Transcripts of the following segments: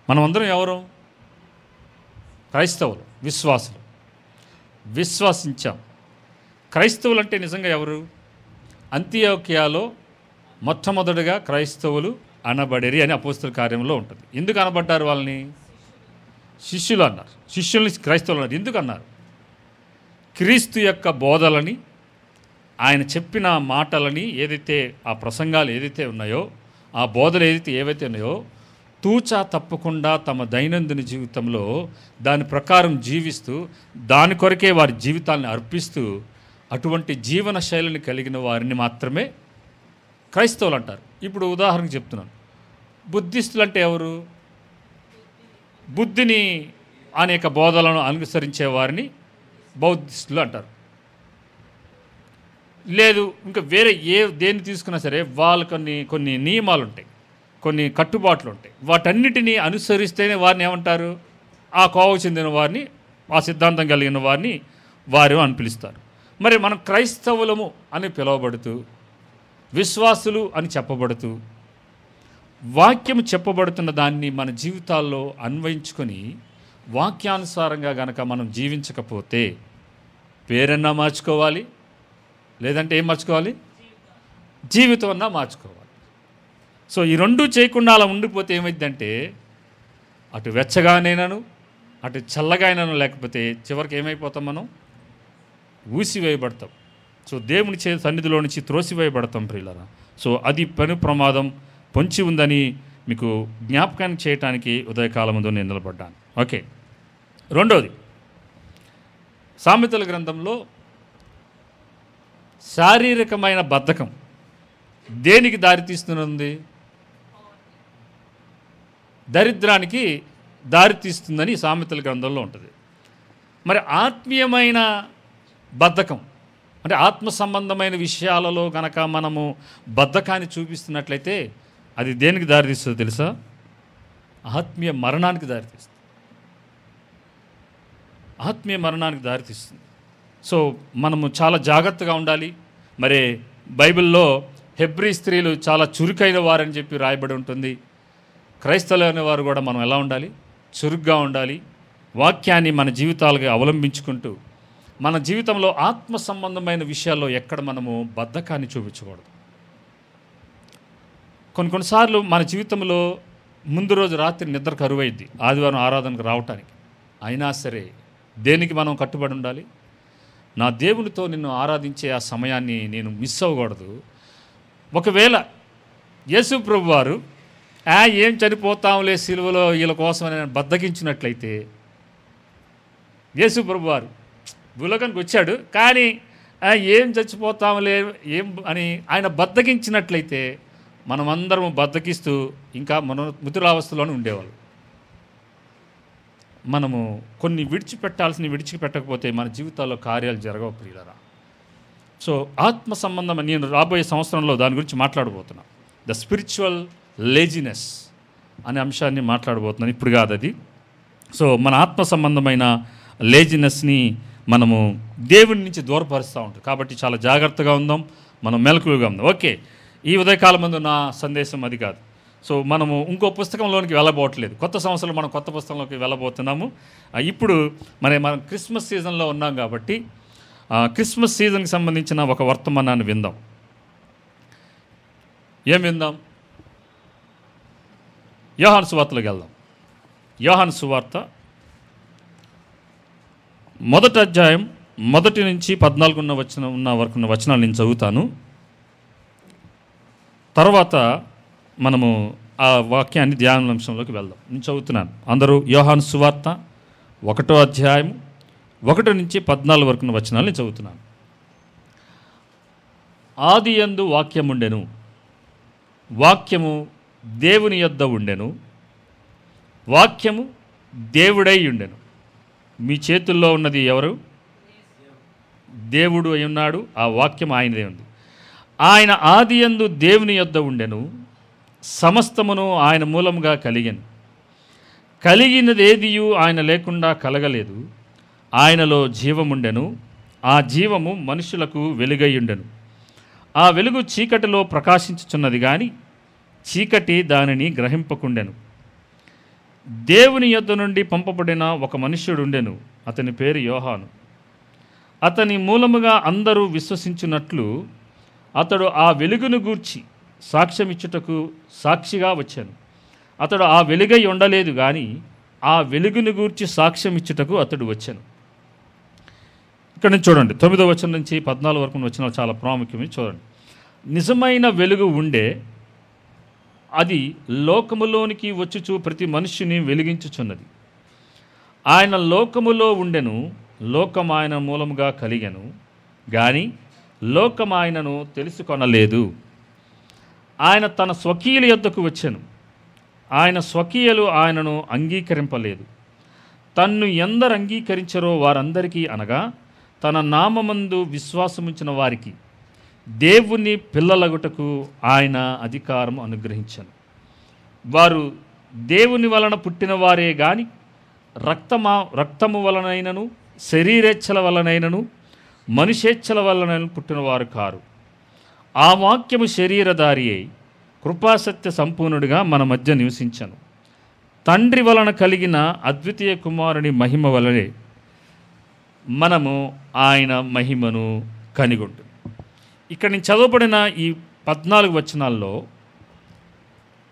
మనమందరం ఎవరు? క్రైస్తవులు, విశ్వాసులు. విశ్వసించాం. క్రైస్తవులు అంటే నిజంగా ఎవరు? అంతియోకియాలో మొట్టమొదటిగా క్రైస్తవులు అనబడిరి అని అపోస్తల కార్యంలో ఉంటుంది. ఎందుకు అనబడ్డారు? వాళ్ళని శిష్యులు అన్నారు. శిష్యుల్ని క్రైస్తవులు అన్నారు. ఎందుకు అన్నారు? క్రీస్తు యొక్క బోధలని, ఆయన చెప్పిన మాటలని, ఏదైతే ఆ ప్రసంగాలు ఏదైతే ఉన్నాయో, ఆ బోధలు ఏవైతే ఉన్నాయో తూచా తప్పకుండా తమ దైనందిన జీవితంలో దాని ప్రకారం జీవిస్తూ, దాని కొరకే వారి జీవితాన్ని అర్పిస్తూ, అటువంటి జీవన శైలిని కలిగిన వారిని మాత్రమే క్రైస్తవులు అంటారు. ఇప్పుడు ఉదాహరణకు చెప్తున్నాను. బుద్ధిస్టులు అంటే ఎవరు? బుద్ధిని అనేక బోధలను అనుసరించే వారిని బౌద్ధిస్టులు అంటారు. లేదు, ఇంకా వేరే దేన్ని తీసుకున్నా సరే వాళ్ళు కొన్ని నియమాలు ఉంటాయి, కొన్ని కట్టుబాట్లు ఉంటాయి. వాటన్నిటినీ అనుసరిస్తేనే వారిని ఏమంటారు? ఆ కోవకు చెందిన వారిని, ఆ సిద్ధాంతం కలిగిన వారిని వారు అని పిలుస్తారు. మరి మనం క్రైస్తవులము అని పిలువబడుతూ, విశ్వాసులు అని చెప్పబడుతూ, వాక్యం చెప్పబడుతున్న దాన్ని మన జీవితాల్లో అన్వయించుకొని వాక్యానుసారంగా గనక మనం జీవించకపోతే పేరన్నా మార్చుకోవాలి, లేదంటే ఏం మార్చుకోవాలి? జీవితం అన్నా మార్చుకోవాలి. సో ఈ రెండూ చేయకుండా అలా ఉండిపోతే ఏమైందంటే, అటు వెచ్చగానైనాను అటు చల్లగానైనాను, లేకపోతే చివరికి ఏమైపోతాం? మనం ఊసివేయబడతాం. సో దేవుని సన్నిధిలో నుంచి త్రోసివేయబడతాం ప్రియులారా. సో అది పెను ప్రమాదం పొంచి ఉందని మీకు జ్ఞాపకాన్ని చేయటానికి ఉదయకాలం ముందు నేను నిలబడ్డాను. ఓకే, రెండోది, సామెతల గ్రంథంలో శారీరకమైన బద్ధకం దేనికి దారితీస్తున్నది? దరిద్రానికి దారితీస్తుందని సామెతల గ్రంథంలో ఉంటుంది. మరి ఆత్మీయమైన బద్ధకం అంటే ఆత్మ సంబంధమైన విషయాలలో గనక మనము బద్ధకాన్ని చూపిస్తున్నట్లయితే అది దేనికి దారితీస్తుందో తెలుసా? ఆత్మీయ మరణానికి దారితీస్తుంది. ఆత్మీయ మరణానికి దారితీస్తుంది. సో మనము చాలా జాగ్రత్తగా ఉండాలి. మరి బైబిల్లో హెబ్రీ స్త్రీలు చాలా చురుకైన వారని చెప్పి రాయబడి ఉంటుంది. క్రైస్తవులు అనేవారు కూడా మనం ఎలా ఉండాలి? చురుగ్గా ఉండాలి. వాక్యాన్ని మన జీవితాలుగా అవలంబించుకుంటూ మన జీవితంలో ఆత్మ సంబంధమైన విషయాల్లో ఎక్కడ మనము బద్ధకాన్ని చూపించకూడదు. కొన్నిసార్లు మన జీవితంలో ముందు రోజు రాత్రి నిద్ర కరువైద్ది ఆదివారం ఆరాధనకు రావటానికి. అయినా సరే దేనికి మనం కట్టుబడి ఉండాలి? నా దేవునితో నిన్ను ఆరాధించే ఆ సమయాన్ని నేను మిస్ అవ్వకూడదు. ఒకవేళ యేసు ప్రభు వారు ఏం చనిపోతాంలే సిలువలో వీళ్ళ కోసం అని బద్దకించినట్లయితే, యేసు ప్రభు వారు భూలోకానికి వచ్చాడు కానీ ఏం చచ్చిపోతాంలే ఏం అని ఆయన బద్దకించినట్లయితే మనమందరం బద్దకిస్తూ ఇంకా మన మృతులావస్థలోనే ఉండేవాళ్ళు. మనము కొన్ని విడిచిపెట్టకపోతే మన జీవితాల్లో కార్యాలు జరగవు ప్రియులారా. సో ఆత్మ సంబంధం నేను రాబోయే సంవత్సరంలో దాని గురించి మాట్లాడబోతున్నా. ద స్పిరిచువల్ లేజినెస్ అనే అంశాన్ని మాట్లాడబోతున్నాను, ఇప్పుడు కాదు అది. సో మన ఆత్మ సంబంధమైన లేజినెస్ని మనము దేవుని నుంచి దూరపరుస్తూ ఉంటాం. కాబట్టి చాలా జాగ్రత్తగా ఉందాం, మనం మెలకువగా ఉందాం. ఓకే, ఈ ఉదయకాలం ముందు నా సందేశం అది కాదు. సో మనము ఇంకో పుస్తకంలోనికి వెళ్ళబోవట్లేదు. కొత్త సంవత్సరంలో మనం కొత్త పుస్తకంలోకి వెళ్ళబోతున్నాము. ఇప్పుడు మనం క్రిస్మస్ సీజన్లో ఉన్నాం కాబట్టి క్రిస్మస్ సీజన్కి సంబంధించిన ఒక వర్తమానాన్ని విందాం. ఏం విందాం? యోహాను సువార్తలోకి వెళ్దాం. యోహాను సువార్త 1వ అధ్యాయం 1 నుంచి 14 ఉన్న వరకు వచనాలు నేను చదువుతాను. తర్వాత మనము ఆ వాక్యాన్ని ధ్యానాంశంలోకి వెళ్దాం. నేను చదువుతున్నాను. అందరూ యోహాను సువార్త 1వ అధ్యాయం 1 నుంచి 14 వరకు వచనాలు నేను చదువుతున్నాను. ఆదియందు వాక్యముండెను, వాక్యము దేవుని యొద్ద ఉండెను, వాక్యము దేవుడై ఉండెను. మీ చేతుల్లో ఉన్నది ఎవరు? దేవుడు అయి ఉన్నాడు. ఆ వాక్యం ఆయనదే ఉంది. ఆయన ఆదియందు దేవుని యొద్ద ఉండెను, సమస్తమును ఆయన మూలముగా కలిగెను. కలిగినదేదియు ఆయన లేకుండా కలగలేదు. ఆయనలో జీవముండెను, ఆ జీవము మనుషులకు వెలుగై ఉండెను. ఆ వెలుగు చీకటిలో ప్రకాశించుచున్నది కానీ చీకటి దానిని గ్రహింపకుండెను. దేవుని యొద్ద నుండి పంపబడిన ఒక మనుష్యుడు ఉండెను, అతని పేరు యోహాను. అతని మూలముగా అందరూ విశ్వసించున్నట్లు అతడు ఆ వెలుగును గూర్చి సాక్ష్యమిచ్చుటకు సాక్షిగా వచ్చాను. అతడు ఆ వెలుగై ఉండలేదు కానీ ఆ వెలుగును గూర్చి సాక్ష్యమిచ్చుటకు అతడు వచ్చాను. ఇక్కడ నుంచి చూడండి, 9వ వచనం నుంచి 14 వరకు వచనాలు చాలా ప్రాముఖ్యమే. చూడండి, నిజమైన వెలుగు ఉండే, అది లోకములోనికి వచ్చుచు ప్రతి మనుష్యుని వెలిగించుచున్నది. ఆయన లోకములో ఉండెను, లోకం ఆయన మూలముగా కలిగెను, కానీ లోకం ఆయనను తెలుసుకొనలేదు. ఆయన తన స్వకీయుల యొద్దకు వచ్చెను, ఆయన స్వకీయులు ఆయనను అంగీకరింపలేదు. తన్ను ఎందరు అంగీకరించరో వారందరికీ, అనగా తన నామమందు విశ్వాసముంచిన వారికి దేవుని పిల్లలగుటకు ఆయన అధికారం అనుగ్రహించను. వారు దేవుని వలన పుట్టిన వారే గాని రక్తము వలనైనను శరీరేచ్ఛల వలనైనను మనుషేచ్ఛల వలన పుట్టినవారు కారు. ఆ వాక్యము శరీరధారి అయి కృపాసత్య సంపూర్ణుడిగా మన మధ్య నివసించను. తండ్రి వలన కలిగిన అద్వితీయ కుమారుని మహిమ వలనే మనము ఆయన మహిమను కనిగొంటు. ఇక్కడ నేను చదవబడిన ఈ 14 వచనాల్లో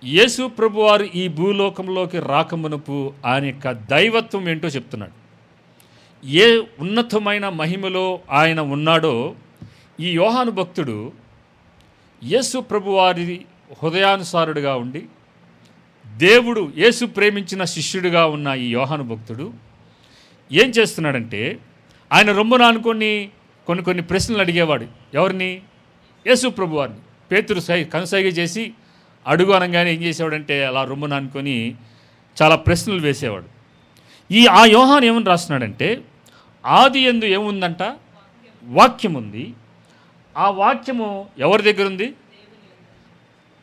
యేసు ప్రభువారు ఈ భూలోకంలోకి రాకమునుపు ఆయన యొక్క దైవత్వం ఏంటో చెప్తున్నాడు. ఏ ఉన్నతమైన మహిమలో ఆయన ఉన్నాడో ఈ యోహాను భక్తుడు యేసు ప్రభువారి హృదయానుసారుడిగా ఉండి దేవుడు యేసు ప్రేమించిన శిష్యుడిగా ఉన్న ఈ యోహాను భక్తుడు ఏం చేస్తున్నాడంటే, ఆయన రొమ్మున అనుకొని కొన్ని ప్రశ్నలు అడిగేవాడు. ఎవరిని? యేసు ప్రభువారిని. పేతురు కనుసైగ చేసి అడుగు అనగానే ఏం చేసేవాడంటే అలా రొమ్మున అనుకొని చాలా ప్రశ్నలు వేసేవాడు. ఆ యోహాను ఏమని రాస్తున్నాడంటే, ఆది యందు ఏముందంట? వాక్యం ఉంది. ఆ వాక్యము ఎవరి దగ్గర ఉంది?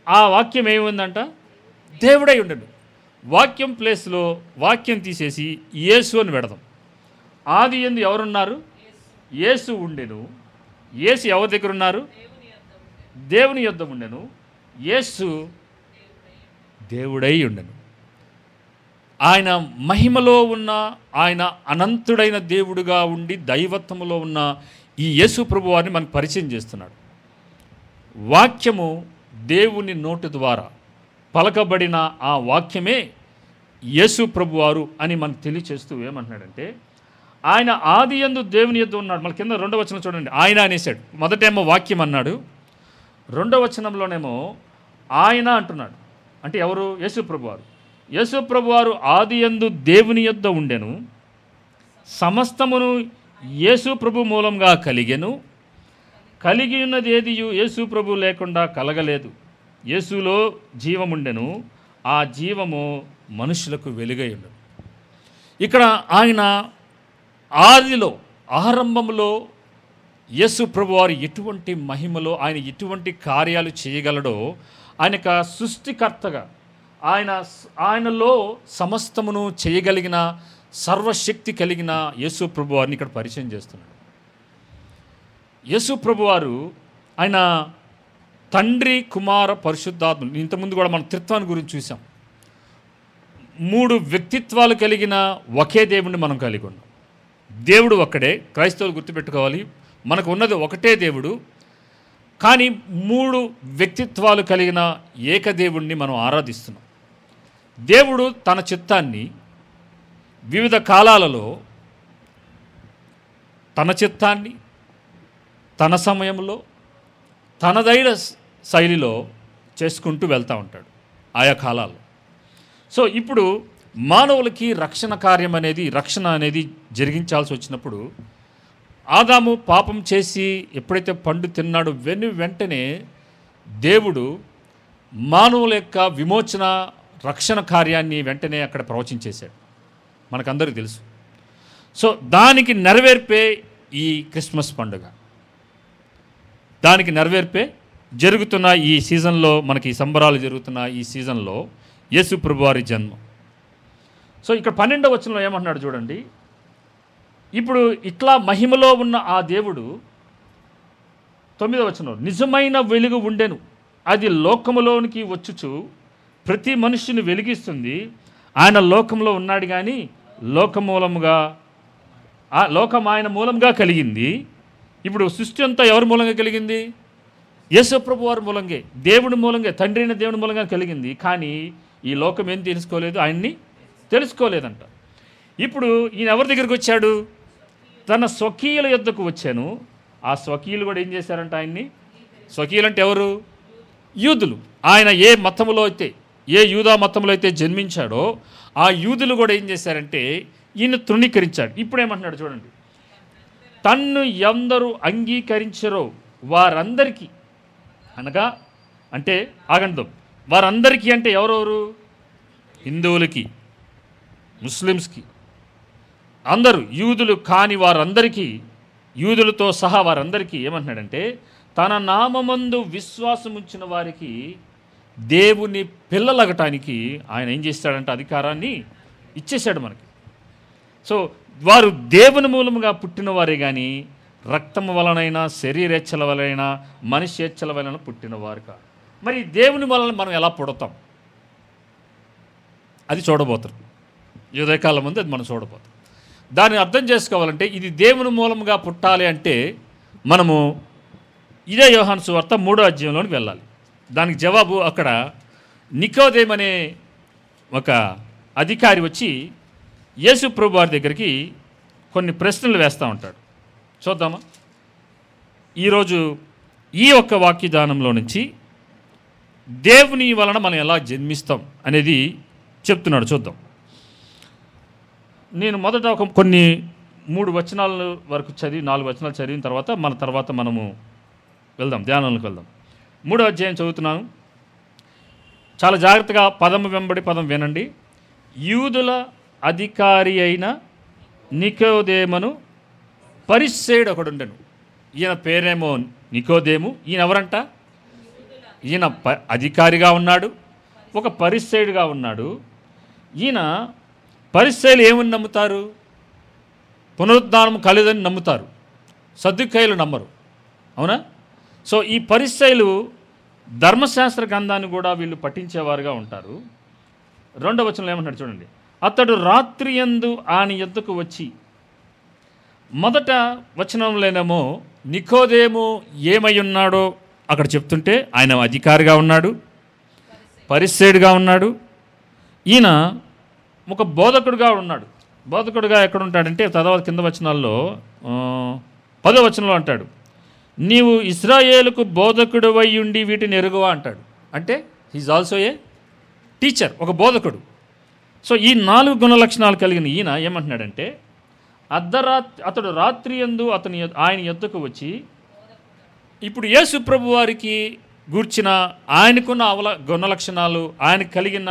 ఆ వాక్యం ఏముందంట? దేవుడై ఉండడు. వాక్యం ప్లేస్లో వాక్యం తీసేసి యేసు అని పెడదాం. ఆది యందు ఎవరున్నారు? యేసు ఉండెను. యేసు ఎవరి దగ్గర ఉన్నారు? దేవుని యొద్ద ఉండెను. యేసు దేవుడై ఉండెను. ఆయన మహిమలో ఉన్న, ఆయన అనంతుడైన దేవుడుగా ఉండి దైవత్వములో ఉన్న ఈ యేసు ప్రభువారిని మనకు పరిచయం చేస్తున్నాడు. వాక్యము దేవుని నోటి ద్వారా పలకబడిన ఆ వాక్యమే యేసు ప్రభువారు అని మనకు తెలియచేస్తూ ఏమంటున్నాడంటే, ఆయన ఆది యందు దేవుని యొద్ద ఉన్నాడు. మన కింద 2వ వచనం చూడండి, ఆయన అనేసాడు. మొదటేమో వాక్యం అన్నాడు, 2వ వచనంలోనేమో ఆయన అంటున్నాడు. అంటే ఎవరు? యేసు ప్రభువారు. యేసు ప్రభువారు ఆది యందు దేవుని యొద్ద ఉండెను, సమస్తమును యేసు ప్రభు మూలంగా కలిగెను, కలిగి ఉన్నది ఏదియు యేసు ప్రభు లేకుండా కలగలేదు. యేసులో జీవముండెను, ఆ జీవము మనుషులకు వెలుగై ఉండెను. ఇక్కడ ఆయన ఆదిలో, ఆరంభంలో యేసు ప్రభువారు ఎటువంటి మహిమలో, ఆయన ఎటువంటి కార్యాలు చేయగలడో, ఆయన యొక్క సృష్టికర్తగా ఆయనలో సమస్తమును చేయగలిగిన సర్వశక్తి కలిగిన యేసు ప్రభువారిని ఇక్కడ పరిచయం చేస్తున్నాడు. యేసు ప్రభువారు ఆయన తండ్రి, కుమార, పరిశుద్ధాత్మ. ఇంతకుముందు కూడా మనం త్రిత్వాన్ని గురించి చూసాం. 3 వ్యక్తిత్వాలు కలిగిన ఒకే దేవుడిని మనం కలిగి ఉన్నాం. దేవుడు ఒక్కడే. క్రైస్తవులు గుర్తుపెట్టుకోవాలి, మనకు ఉన్నది ఒకటే దేవుడు, కానీ 3 వ్యక్తిత్వాలు కలిగిన ఏకదేవుడిని మనం ఆరాధిస్తున్నాం. దేవుడు తన చిత్తాన్ని వివిధ కాలాలలో, తన చిత్తాన్ని తన సమయంలో తనదైన శైలిలో చేసుకుంటూ వెళ్తూ ఉంటాడు ఆయా కాలాల్లో. సో ఇప్పుడు మానవులకి రక్షణ అనేది జరిగించాల్సి వచ్చినప్పుడు, ఆదాము పాపం చేసి ఎప్పుడైతే పండు తిన్నాడో వెంటనే దేవుడు మానవుల యొక్క విమోచన రక్షణ కార్యాన్ని వెంటనే అక్కడ ప్రవచించేశాడు. మనకందరికీ తెలుసు. సో దానికి నెరవేర్పే ఈ క్రిస్మస్ పండుగ. దానికి నెరవేర్పే జరుగుతున్న ఈ సీజన్లో, మనకి సంబరాలు జరుగుతున్న ఈ సీజన్లో యేసు ప్రభువారి జన్మ. సో ఇక్కడ 12వ వచనంలో ఏమంటున్నాడు చూడండి. ఇప్పుడు ఇట్లా మహిమలో ఉన్న ఆ దేవుడు 9వ వచనంలో నిజమైన వెలుగు ఉండెను, అది లోకములోనికి వచ్చుచు ప్రతి మనుష్యుని వెలిగిస్తుంది, ఆయన లోకంలో ఉన్నాడు, కానీ లోకం ఆయన మూలంగా కలిగింది. ఇప్పుడు సృష్టి అంతా ఎవరి మూలంగా కలిగింది? యేసు ప్రభు వారి మూలంగా, దేవుడి మూలంగా, తండ్రి అయిన దేవుడి మూలంగా కలిగింది. కానీ ఈ లోకం ఏం తెలుసుకోలేదు, ఆయన్ని తెలుసుకోలేదంట. ఇప్పుడు ఈయన ఎవరి దగ్గరికి వచ్చాడు? తన స్వకీయుల యొద్దకు వచ్చాను. ఆ స్వకీయులు కూడా ఏం చేశారంట ఆయన్ని? స్వకీయులు అంటే ఎవరు? యూదులు. ఆయన ఏ మతములో అయితే, ఏ యూదా మతంలో అయితే జన్మించాడో ఆ యూదులు కూడా ఏం చేశారంటే ఈయన తృణీకరించాడు. ఇప్పుడేమంటున్నాడు చూడండి, తన్ను ఎందరూ అంగీకరించరో వారందరికీ, అనగా అంటే ఆగండం, వారందరికీ అంటే ఎవరెవరు? హిందువులకి, ముస్లిమ్స్కి, అందరూ యూదులు కాని వారందరికీ, యూదులతో సహా వారందరికీ ఏమంటున్నాడంటే తన నామమందు విశ్వాసం ఉంచిన వారికి దేవుని పిల్లలగటానికి ఆయన ఏం చేస్తాడంటే అధికారాన్ని ఇచ్చేశాడు మనకి. సో వారు దేవుని మూలముగా పుట్టిన వారే కానీ రక్తము వలనైనా శరీరేచ్ఛల వలనైనా మనిషి ఏచ్ఛల వలన పుట్టినవారు కాదు. మరి దేవుని వలన మనం ఎలా పుడతాం అది చూడబోతాం. ఈ ఉదయకాలం ముందు అది మనం చూడబోతాం. దాన్ని అర్థం చేసుకోవాలంటే ఇది దేవుని మూలముగా పుట్టాలి అంటే మనము ఇదే యోహాను సువార్త 3వ అధ్యాయంలోకి వెళ్ళాలి. దానికి జవాబు అక్కడ నికోదేము అనే ఒక అధికారి వచ్చి యేసు ప్రభు వారి దగ్గరికి కొన్ని ప్రశ్నలు వేస్తూ ఉంటాడు. చూద్దామా? ఈరోజు ఈ ఒక్క వాక్యదానంలో నుంచి దేవుని వలన మనం ఎలా జన్మిస్తాం అనేది చెప్తున్నాడు. చూద్దాం. నేను మొదట కొన్ని 3 వచనాల వరకు చదివి 4 వచనాలు చదివిన తర్వాత మనము వెళ్దాం, ధ్యానంలోకి వెళ్దాం. 3వ అధ్యాయం చదువుతున్నాను. చాలా జాగ్రత్తగా పదము వెంబడి పదం వినండి. యూదుల అధికారి అయిన నికోదేమును పరిస్సేయుడు ఒకడుండెను. ఈయన పేరేమో నికోదేము. ఈయన ఎవరంట? ఈయన అధికారిగా ఉన్నాడు, ఒక పరిస్సేయుడుగా ఉన్నాడు. ఈయన పరిస్సేయులు ఏమని నమ్ముతారు? పునరుద్ధానం కలదని నమ్ముతారు. సద్దుకాయలు నమ్మరు, అవునా? సో ఈ పరిస్సేయులు ధర్మశాస్త్ర గ్రంథాన్ని కూడా వీళ్ళు పఠించేవారుగా ఉంటారు. 2వ వచనంలో ఏమంటాడు చూడండి. అతడు రాత్రి యందు ఆయన యొద్దకు వచ్చి, మొదట వచనంలోనేమో నికోదేము ఏమై ఉన్నాడో అక్కడ చెప్తుంటే ఆయన అధికారిగా ఉన్నాడు, పరిస్సేయుడుగా ఉన్నాడు. ఈయన ఒక బోధకుడుగా ఉన్నాడు. బోధకుడుగా ఎక్కడ ఉంటాడంటే తర్వాత కింద వచనాల్లో 10వ వచనంలో అంటాడు, నీవు ఇశ్రాయేలుకు బోధకుడు అయి ఉండి వీటిని ఎరుగువా అంటాడు. అంటే హీజ్ ఆల్సో ఏ టీచర్, ఒక బోధకుడు. సో ఈ 4 గుణ లక్షణాలు కలిగిన ఈయన ఏమంటున్నాడంటే అతడు రాత్రి యందు ఆయన యొద్దకు వచ్చి, ఇప్పుడు యేసు ప్రభు వారికి గూర్చిన ఆయనకున్న గుణ లక్షణాలు, ఆయనకు కలిగిన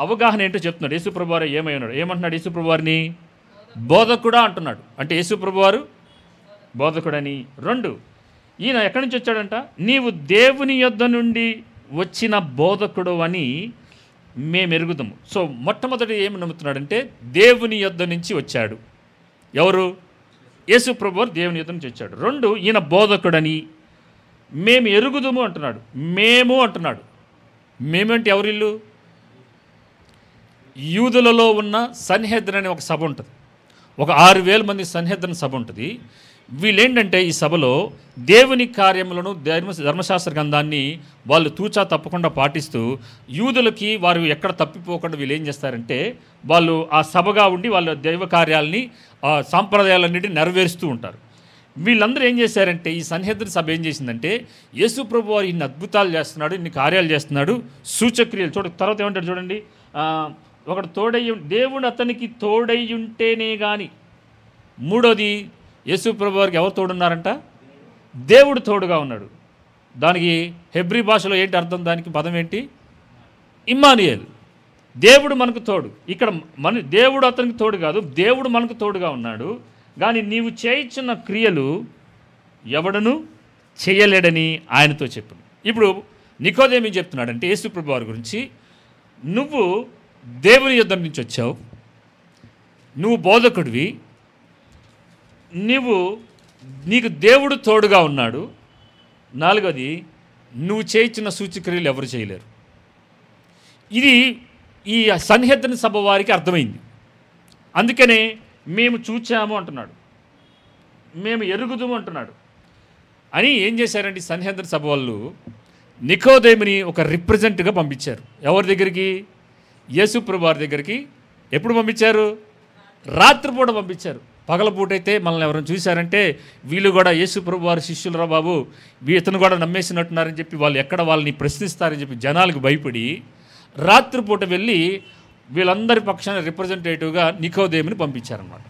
అవగాహన ఏంటో చెప్తున్నాడు. యేసు ప్రభు వారు ఏమై ఉన్నాడు? ఏమంటున్నాడు? యేసు ప్రభు వారిని బోధకుడా అంటున్నాడు. అంటే యేసు ప్రభు వారు బోధకుడని. 2, ఈయన ఎక్కడి నుంచి వచ్చాడంట? నీవు దేవుని యొద్ద నుండి వచ్చిన బోధకుడు అని మేము ఎరుగుదాము. సో మొట్టమొదటి ఏమి నమ్ముతున్నాడంటే దేవుని యొద్ద నుంచి వచ్చాడు. ఎవరు? యేసు ప్రభు వారు దేవుని యొద్ద నుంచి వచ్చాడు. 2, ఈయన బోధకుడని మేము ఎరుగుదాము అంటున్నాడు. మేము అంటున్నాడు. మేమంటే ఎవరిల్లు? యూదులలో ఉన్న సన్హెద్రన్ అనే ఒక సభ ఉంటుంది. ఒక 6,000 మంది సన్హెద్రన్ సభ ఉంటుంది. వీళ్ళేంటంటే ఈ సభలో దేవుని కార్యములను ధర్మశాస్త్ర గ్రంథాన్ని వాళ్ళు తూచా తప్పకుండా పాటిస్తూ యూదులకి వారు ఎక్కడ తప్పిపోకుండా వీళ్ళు ఏం చేస్తారంటే వాళ్ళు ఆ సభగా ఉండి వాళ్ళ దైవ కార్యాలని సాంప్రదాయాలన్నిటిని నెరవేరుస్తూ ఉంటారు. వీళ్ళందరూ ఏం చేశారంటే ఈ సన్హెద్రన్ సభ ఏం చేసిందంటే యేసు ప్రభు వారు ఇన్ని అద్భుతాలు చేస్తున్నాడు, ఇన్ని కార్యాలు చేస్తున్నాడు, సూచక్రియలు తర్వాత ఏమంటాడు చూడండి. ఒకడు దేవుడు అతనికి తోడై ఉంటేనే కానీ. 3వది యేసు ప్రభు వారికి ఎవరు తోడున్నారంట? దేవుడు తోడుగా ఉన్నాడు. దానికి హెబ్రీ భాషలో ఏంటి అర్థం? దానికి పదం ఏంటి? ఇమ్మానుయేల్, దేవుడు మనకు తోడు. ఇక్కడ దేవుడు అతనికి తోడు కాదు, దేవుడు మనకు తోడుగా ఉన్నాడు. కానీ నీవు చేయించిన క్రియలు ఎవడను చేయలేడని ఆయనతో చెప్పాడు. ఇప్పుడు నికోదేము చెప్తున్నాడంటే యేసు ప్రభు వారి గురించి, నువ్వు దేవుని యుద్ధం నుంచి వచ్చావు, నువ్వు బోధకుడివి, నీకు దేవుడు తోడుగా ఉన్నాడు. 4వది, నువ్వు చేయించిన సూచక్రియలు ఎవరు చేయలేరు. ఈ సన్హెద్రిన సభ వారికి అర్థమైంది. అందుకనే మేము చూచాము అంటున్నాడు, మేము ఎరుగుదుము అంటున్నాడు అని ఏం చేశారండి సన్హెద్రిన సభ వాళ్ళు నికోదేముని ఒక రిప్రజెంట్గా పంపించారు. ఎవరి దగ్గరికి? యేసుప్రభు వారి దగ్గరికి. ఎప్పుడు పంపించారు? రాత్రిపూట పంపించారు. పగలపూట అయితే మనల్ని ఎవరైనా చూశారంటే వీళ్ళు కూడా యేసుప్రభు వారి శిష్యులరా బాబు, ఇతను కూడా నమ్మేసినట్టున్నారని చెప్పి వాళ్ళు ఎక్కడ వాళ్ళని ప్రశ్నిస్తారని చెప్పి జనాలకు భయపడి రాత్రిపూట వెళ్ళి వీళ్ళందరి పక్షాన రిప్రజెంటేటివ్గా నికోదేముని పంపించారన్నమాట.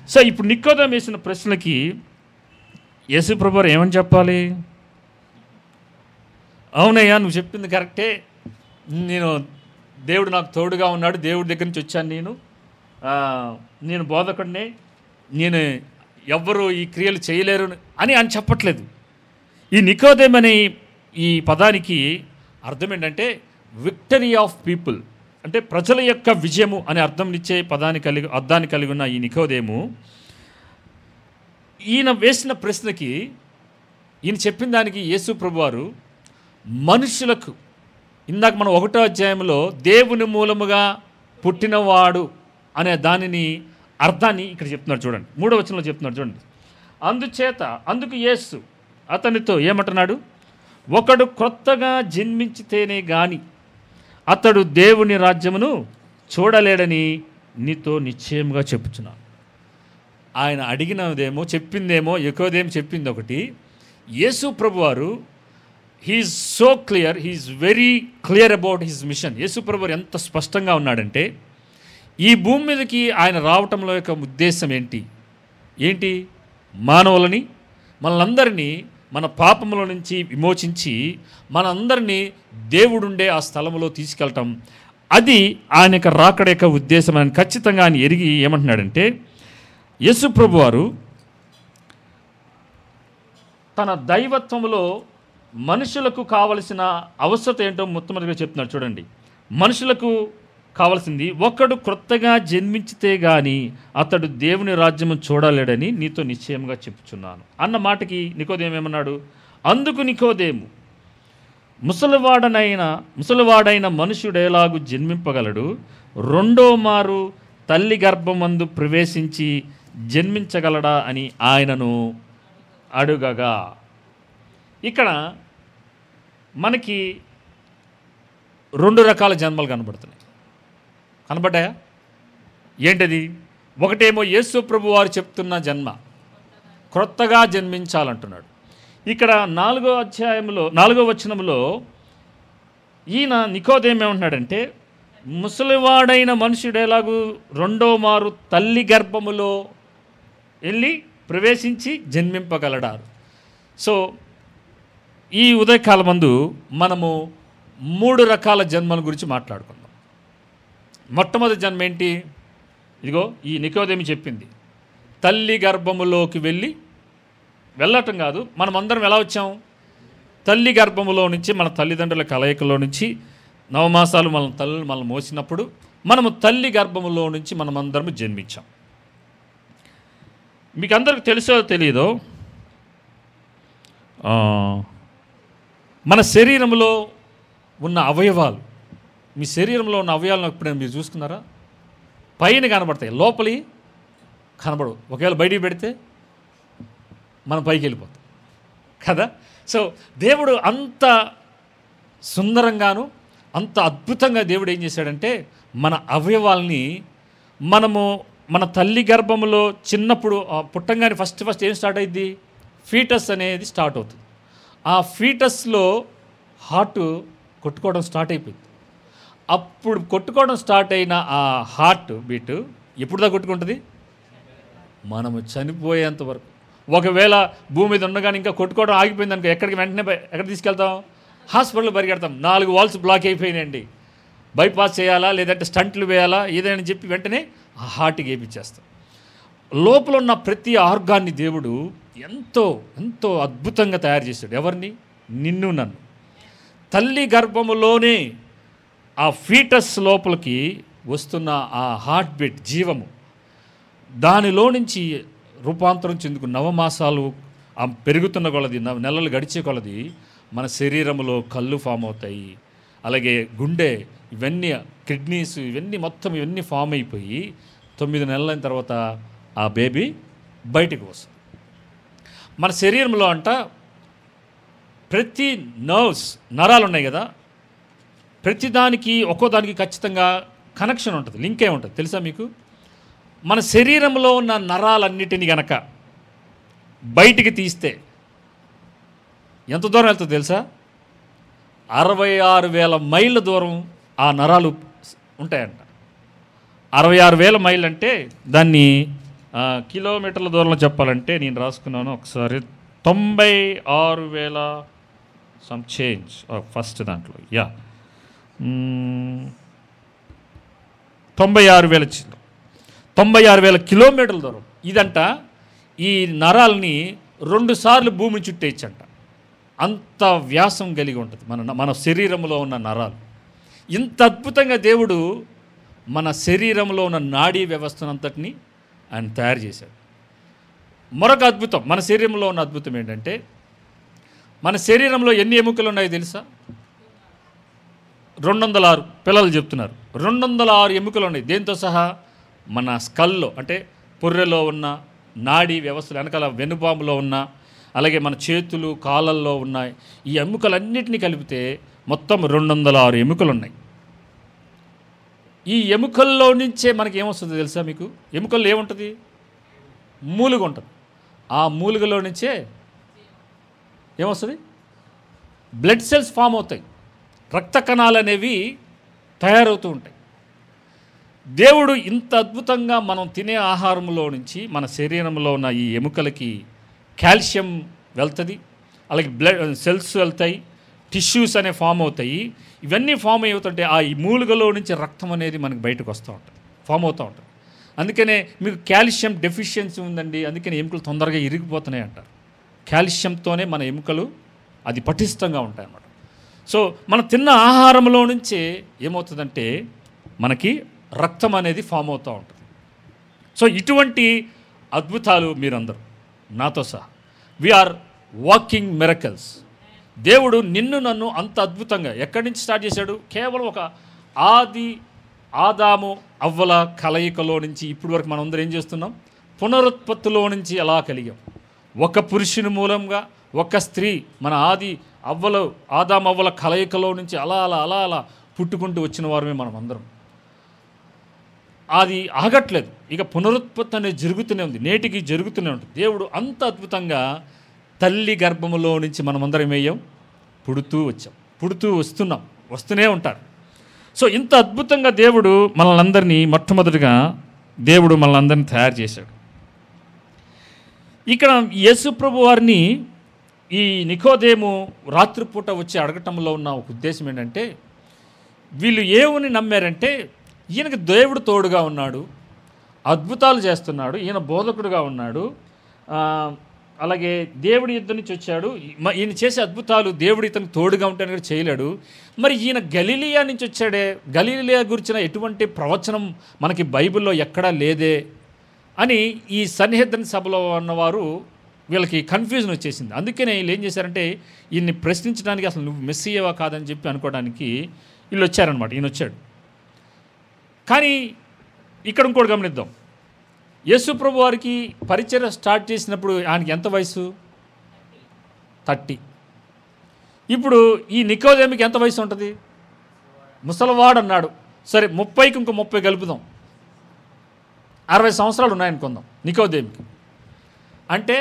సో ఇప్పుడు నికోదేము వేసిన ప్రశ్నలకి యేసుప్రభు వారు ఏమని చెప్పాలి? అవునయ్యా, నువ్వు చెప్పింది కరెక్టే, నేను దేవుడు నాకు తోడుగా ఉన్నాడు, దేవుడి దగ్గర నుంచి వచ్చాను, నేను బోధకుడినే, నేను ఎవ్వరూ ఈ క్రియలు చేయలేరు అని ఆయన చెప్పట్లేదు. ఈ నికోదేము అనే ఈ పదానికి అర్థం ఏంటంటే విక్టరీ ఆఫ్ పీపుల్, అంటే ప్రజల యొక్క విజయము అనే అర్థంనిచ్చే అర్థాన్ని కలిగి ఉన్న ఈ నికోదేము ఈయన వేసిన ప్రశ్నకి, ఈయన చెప్పిన దానికి యేసు ప్రభువారు మనుషులకు, ఇందాక మనం 1వ అధ్యాయంలో దేవుని మూలముగా పుట్టినవాడు అనే దానిని అర్థాన్ని ఇక్కడ చెప్తున్నాడు చూడండి. 3వ వచనంలో చెప్తున్నాడు చూడండి. అందుకు యేసు అతనితో ఏమంటున్నాడు? ఒకడు క్రొత్తగా జన్మించితేనే గాని అతడు దేవుని రాజ్యమును చూడలేడని నీతో నిశ్చయంగా చెప్పుచున్నాను. ఆయన అడిగినదేమో చెప్పిందేమో నికోదేము చెప్పింది ఒకటి. యేసు ప్రభువారు he's so clear, he's very clear about his mission. Yesu ప్రభువారు ఎంత స్పష్టంగా ఉన్నాడంటే ఈ భూమి మీదకి ఆయన రావటంలో యొక్క ఉద్దేశం ఏంటి? మానవులని, మనందరినీ మన పాపముల నుంచి విమోచించి మనందరినీ దేవుడుండే ఆ స్థలంలో తీసుకెళ్ళటం, అది ఆయన యొక్క రాకడ యొక్క ఉద్దేశం అని ఖచ్చితంగా ఆయన ఎరిగి ఏమంటున్నాడంటే యేసు ప్రభువారు తన దైవత్వంలో మనుషులకు కావలసిన అవసరత ఏంటో మొట్టమొదటిగా చెప్తున్నాడు చూడండి. మనుషులకు కావాల్సింది ఒకడు క్రొత్తగా జన్మించితే గాని అతడు దేవుని రాజ్యము చూడలేడని నీతో నిశ్చయంగా చెప్పుచున్నాను అన్న మాటకి నికోదేము ఏమన్నాడు? అందుకు నికోదేము ముసలివాడైన మనుషుడేలాగు జన్మింపగలడు? రెండో మారు తల్లి గర్భమందు ప్రవేశించి జన్మించగలడా అని ఆయనను అడుగగా, ఇక్కడ మనకి 2 రకాల జన్మలు కనబడ్డాయా? ఏంటది? ఒకటేమో యేసు ప్రభు వారు చెప్తున్న జన్మ, క్రొత్తగా జన్మించాలంటున్నాడు. ఇక్కడ 4వ అధ్యాయంలో 4వ వచనంలో ఈయన నికోదేము ఏమంటున్నాడంటే ముసలివాడైన మనుషుడు ఎలాగూ రెండో మారు తల్లి గర్భములో వెళ్ళి ప్రవేశించి జన్మింపగలడారు. సో ఈ ఉదయకాలమందు మనము 3 రకాల జన్మల గురించి మాట్లాడుకుందాం. మొట్టమొదటి జన్మ ఏంటి? ఇదిగో ఈ నికోదేము చెప్పింది, తల్లి గర్భములోకి వెళ్ళటం కాదు. మనమందరం ఎలా వచ్చాం? తల్లి గర్భములో నుంచి, మన తల్లిదండ్రుల కలయికలో నుంచి 9 మాసాలు మన తల్లి మనం మోసినప్పుడు మనము తల్లి గర్భములో నుంచి మనమందరము జన్మించాం. మీకు అందరికి తెలుసో తెలియదో, మన శరీరంలో ఉన్న అవయవాలు, మీ శరీరంలో ఉన్న అవయవాలను ఎప్పుడైనా మీరు చూసుకున్నారా? పైన కనబడతాయి, లోపలి కనబడవు. ఒకవేళ బయటికి పెడితే మనం పైకి వెళ్ళిపోతాం కదా. సో దేవుడు అంత సుందరంగాను అంత అద్భుతంగా దేవుడు ఏం చేశాడంటే మన అవయవాల్ని మనము మన తల్లి గర్భంలో చిన్నప్పుడు పుట్టంగానే ఫస్ట్ ఏం స్టార్ట్ అయింది? ఫీటస్ అనేది స్టార్ట్ అవుతుంది. ఆ ఫీటస్లో హార్ట్ కొట్టుకోవడం స్టార్ట్ అయిపోయింది. అప్పుడు కొట్టుకోవడం స్టార్ట్ అయిన ఆ హార్ట్ బీట్ ఎప్పుడు దాకా కొట్టుకుంటుంది? మనము చనిపోయేంత వరకు. ఒకవేళ భూమి మీద ఉండగానే ఇంకా కొట్టుకోవడం ఆగిపోయింది అనుకో, ఎక్కడ తీసుకెళ్తాం? హాస్పిటల్ పరిగెడతాం. 4 వాల్స్ బ్లాక్ అయిపోయినాయండి, బైపాస్ చేయాలా లేదంటే స్టంట్లు వేయాలా ఏదైనా చెప్పి వెంటనే ఆ హార్ట్కి వేయించేస్తాం. లోపల ఉన్న ప్రతి ఆర్గాన్ని దేవుడు ఎంతో ఎంతో అద్భుతంగా తయారు చేశాడు. ఎవరిని? నిన్ను నన్ను. తల్లి గర్భములోనే ఆ ఫీటస్ లోపలికి వస్తున్న ఆ హార్ట్ బీట్, జీవము, దానిలో నుంచి రూపాంతరం చెందుకు 9 మాసాలు పెరుగుతున్న కొలది, నెలలు గడిచే కొలది మన శరీరంలో కళ్ళు ఫామ్ అవుతాయి, అలాగే గుండె, ఇవన్నీ కిడ్నీస్, ఇవన్నీ ఫామ్ అయిపోయి 9 నెలలైన తర్వాత ఆ బేబీ బయటికి వస్తుంది. మన శరీరంలో ప్రతి నరాలు ఉన్నాయి కదా, ప్రతిదానికి ఒక్కోదానికి ఖచ్చితంగా కనెక్షన్ ఉంటుంది, లింకే ఉంటుంది. తెలుసా మీకు? మన శరీరంలో ఉన్న నరాలన్నిటిని గనక బయటికి తీస్తే ఎంత దూరం వెళ్తుందో తెలుసా? 66,000 మైళ్ళ దూరం ఆ నరాలు ఉంటాయంట. 66,000 మైళ్ళు అంటే దాన్ని కిలోమీటర్ల దూరంలో చెప్పాలంటే నేను రాసుకున్నాను ఒకసారి, 96,000 సమ్ చేంజ్ ఫస్ట్ దాంట్లో 96,000 కిలోమీటర్ల దూరం. ఇదంట ఈ నరాలని 2 సార్లు భూమిని చుట్టేయచ్చంట. అంత వ్యాసం కలిగి ఉంటుంది మన శరీరంలో ఉన్న నరాలు. ఇంత అద్భుతంగా దేవుడు మన శరీరంలో ఉన్న నాడీ వ్యవస్థనంతటిని ఆయన తయారు చేశాడు. మరొక అద్భుతం, మన శరీరంలో ఉన్న అద్భుతం ఏంటంటే, మన శరీరంలో ఎన్ని ఎముకలు ఉన్నాయో తెలుసా? 206. పిల్లలు చెప్తున్నారు 206 ఎముకలు ఉన్నాయి. దేంతో సహా? మన స్కల్లో అంటే పుర్రెలో ఉన్న నాడీ వ్యవస్థలు, వెనకాల వెనుబాములో ఉన్న, అలాగే మన చేతులు కాళ్ళల్లో ఉన్నాయి. ఈ ఎముకలన్నిటినీ కలిపితే మొత్తం 206 ఎముకలు ఉన్నాయి. ఈ ఎముకల్లో నుంచే మనకి ఏమొస్తుందో తెలుసా మీకు? ఎముకల్లో ఏముంటుంది? మూలుగ ఉంటుంది. ఆ మూలుగలో నుంచే ఏమొస్తుంది? బ్లడ్ సెల్స్ ఫామ్ అవుతాయి, రక్త కణాలు అనేవి తయారవుతూ ఉంటాయి. దేవుడు ఇంత అద్భుతంగా మనం తినే ఆహారంలో నుంచి మన శరీరంలో ఉన్న ఈ ఎముకలకి కాల్షియం వెళ్తుంది, అలాగే బ్లడ్ సెల్స్ వెళ్తాయి, టిష్యూస్ అనే ఫామ్ అవుతాయి. ఇవన్నీ ఫామ్ అవుతుంటే ఆ ఈ మూలుగలో నుంచి రక్తం అనేది మనకి బయటకు వస్తూ ఉంటుంది, ఫామ్ అవుతూ ఉంటుంది. అందుకనే మీకు కాల్షియం డెఫిషియన్సీ ఉందండి, అందుకని ఎముకలు తొందరగా ఇరిగిపోతున్నాయి అంటారు. కాల్షియంతోనే మన ఎముకలు అది పటిష్టంగా ఉంటాయి అన్నమాట. సో మనం తిన్న ఆహారంలో నుంచే ఏమవుతుందంటే మనకి రక్తం అనేది ఫామ్ అవుతూ ఉంటుంది. సో ఇటువంటి అద్భుతాలు మీరందరూ నాతో సహా వీఆర్ వాకింగ్ మిరకల్స్. దేవుడు నిన్ను నన్ను అంత అద్భుతంగా ఎక్కడి నుంచి స్టార్ట్ చేశాడు? కేవలం ఒక ఆదాము అవ్వల కలయికలో నుంచి ఇప్పటి వరకు మనం అందరం ఏం చేస్తున్నాం? పునరుత్పత్తిలో నుంచి ఎలా కలిగాం? ఒక పురుషుని మూలంగా ఒక స్త్రీ, మన ఆదాము అవ్వల కలయికలో నుంచి అలా అలా అలా అలా పుట్టుకుంటూ వచ్చిన వారమే మనం అందరం. అది ఆగట్లేదు, ఇక పునరుత్పత్తి అనేది జరుగుతూనే ఉంది, నేటికి జరుగుతూనే ఉంటుంది. దేవుడు అంత అద్భుతంగా తల్లి గర్భములో నుంచి మనమందరం ఏమయ్యాం? పుడుతూ వస్తున్నాం, వస్తూనే ఉంటారు. సో ఇంత అద్భుతంగా దేవుడు మొట్టమొదటిగా దేవుడు మనల్ని తయారు చేశాడు. ఇక్కడ యేసుప్రభు వారిని ఈ నికోదేము రాత్రిపూట వచ్చి అడగటంలో ఉన్న ఒక ఉద్దేశం ఏంటంటే, వీళ్ళు ఏమని నమ్మారంటే ఈయనకి దేవుడు తోడుగా ఉన్నాడు, అద్భుతాలు చేస్తున్నాడు, ఈయన బోధకుడుగా ఉన్నాడు, అలాగే దేవుడి యుద్ధం నుంచి వచ్చాడు, ఈయన చేసే అద్భుతాలు దేవుడు ఇతనికి తోడుగా ఉంటాను కూడా చేయలేడు, మరి ఈయన గలిలియా నుంచి వచ్చాడే, గలిలియా గురించిన ఎటువంటి ప్రవచనం మనకి బైబిల్లో ఎక్కడా లేదే అని ఈ సన్నిహిద్రన్ సభలో ఉన్నవారు వీళ్ళకి కన్ఫ్యూజన్ వచ్చేసింది. అందుకనే వీళ్ళు ఏం చేశారంటే ఈయన్ని ప్రశ్నించడానికి అసలు నువ్వు మెస్సియవా కాదని చెప్పి అనుకోవడానికి వీళ్ళు వచ్చారనమాట. ఈయన వచ్చాడు. కానీ ఇక్కడ ఇంకోటి గమనిద్దాం, యేసు ప్రభు వారికి పరిచర్య స్టార్ట్ చేసినప్పుడు ఆయనకి ఎంత వయసు? 30. ఇప్పుడు ఈ నికోదేమికి ఎంత వయసు ఉంటుంది? ముసలివాడు అన్నాడు. సరే 30కి ఇంకో 30 కలుపుదాం, 60 సంవత్సరాలు ఉన్నాయనుకుందాం నికోదేమికి. అంటే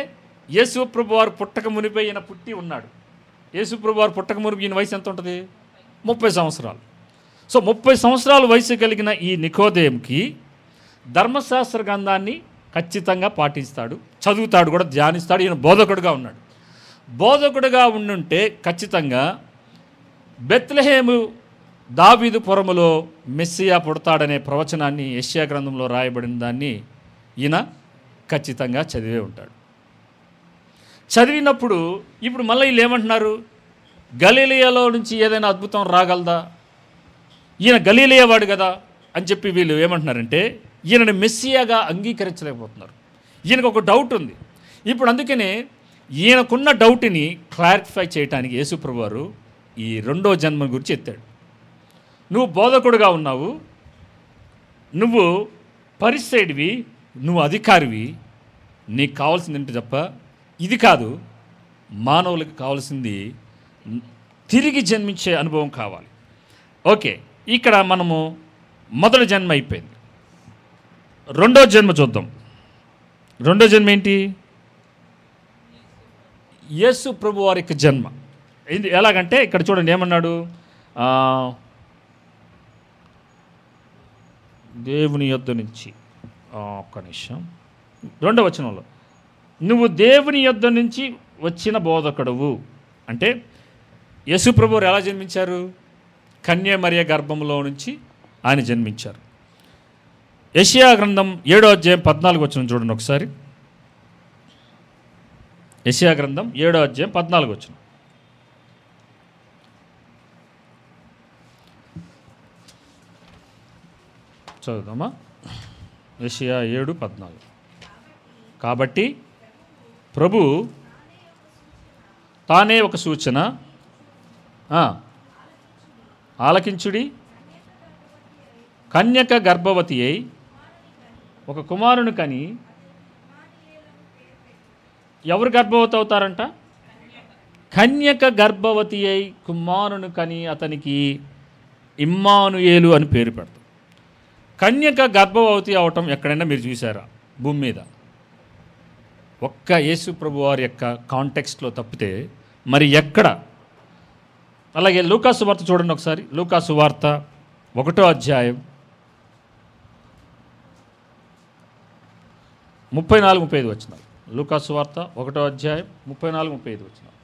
యేసు ప్రభు వారు పుట్టక మునిపై ఈయన పుట్టి ఉన్నాడు. యేసు ప్రభు వారు పుట్టక మునిపి ఈయన వయసు ఎంత ఉంటుంది? 30 సంవత్సరాలు. సో 30 సంవత్సరాల వయసు కలిగిన ఈ నికోదేముకి ధర్మశాస్త్ర గ్రంథాన్ని ఖచ్చితంగా పాటిస్తాడు, చదువుతాడు కూడా, ధ్యానిస్తాడు. ఈయన బోధకుడుగా ఉన్నాడు. బోధకుడుగా ఉండుంటే ఖచ్చితంగా బెత్లెహేము దావీదు పురములో మెస్సియా పుడతాడనే ప్రవచనాన్ని యెషయా గ్రంథంలో రాయబడిన దాన్ని ఈయన ఖచ్చితంగా చదివే ఉంటాడు. చదివినప్పుడు ఇప్పుడు మళ్ళీ వీళ్ళు ఏమంటున్నారు? గలిలియాలో నుంచి ఏదైనా అద్భుతం రాగలదా? ఈయన గలిలియా వాడు కదా అని చెప్పి వీళ్ళు ఏమంటున్నారంటే ఈయనని మెస్సియాగా అంగీకరించలేకపోతున్నారు. ఈయనకు ఒక డౌట్ ఉంది. ఇప్పుడు అందుకనే ఈయనకున్న డౌట్ని క్లారిఫై చేయడానికి యేసుప్రభు వారు ఈ రెండో జన్మ గురించి ఎత్తాడు. నువ్వు బోధకుడుగా ఉన్నావు, నువ్వు పరిసైడివి, నువ్వు అధికారివి, నీకు కావాల్సింది ఏంటి తప్ప ఇది కాదు. మానవులకు కావాల్సింది తిరిగి జన్మించే అనుభవం కావాలి. ఓకే, ఇక్కడ మనము మొదటి జన్మ అయిపోయింది. రెండో జన్మ చూద్దాం. రెండో జన్మ ఏంటి? యేసు ప్రభు వారి యొక్క జన్మ. ఇది ఎలాగంటే ఇక్కడ చూడండి ఏమన్నాడు, దేవుని యొద్ద నుంచి, ఒక్క నిమిషం, 2వ వచనంలో, నువ్వు దేవుని యొద్ద నుంచి వచ్చిన బోధకుడవు అంటే యేసు ప్రభు వారు ఎలా జన్మించారు? కన్య మరియ గర్భంలో నుంచి ఆయన జన్మించారు. యెషయా గ్రంథం 7వ అధ్యాయం 14వ వచనం చూడండి ఒకసారి. యెషయా గ్రంథం 7వ అధ్యాయం 14వ వచనం. చదువుదామా? యెషయా 7:14. కాబట్టి ప్రభు తానే ఒక సూచన, ఆలకించుడి, కన్యక గర్భవతి అయి ఒక కుమారుని కని. ఎవరు గర్భవతి అవుతారంట? కన్యక గర్భవతి అయి కుమారుని కని అతనికి ఇమ్మానుయేలు అని పేరు పెడతారు. కన్యక గర్భవతి అవటం ఎక్కడైనా మీరు చూసారా భూమి మీద? ఒక్క యేసు ప్రభు వారి యొక్క కాంటెక్స్ట్లో తప్పితే మరి ఎక్కడ? అలాగే లూకాసు వార్త చూడండి ఒకసారి. లూకాసు వార్త 1వ అధ్యాయం 34-35 వచనాలు. లూకాసు వార్త 1వ అధ్యాయం 34-35 వచనాలు.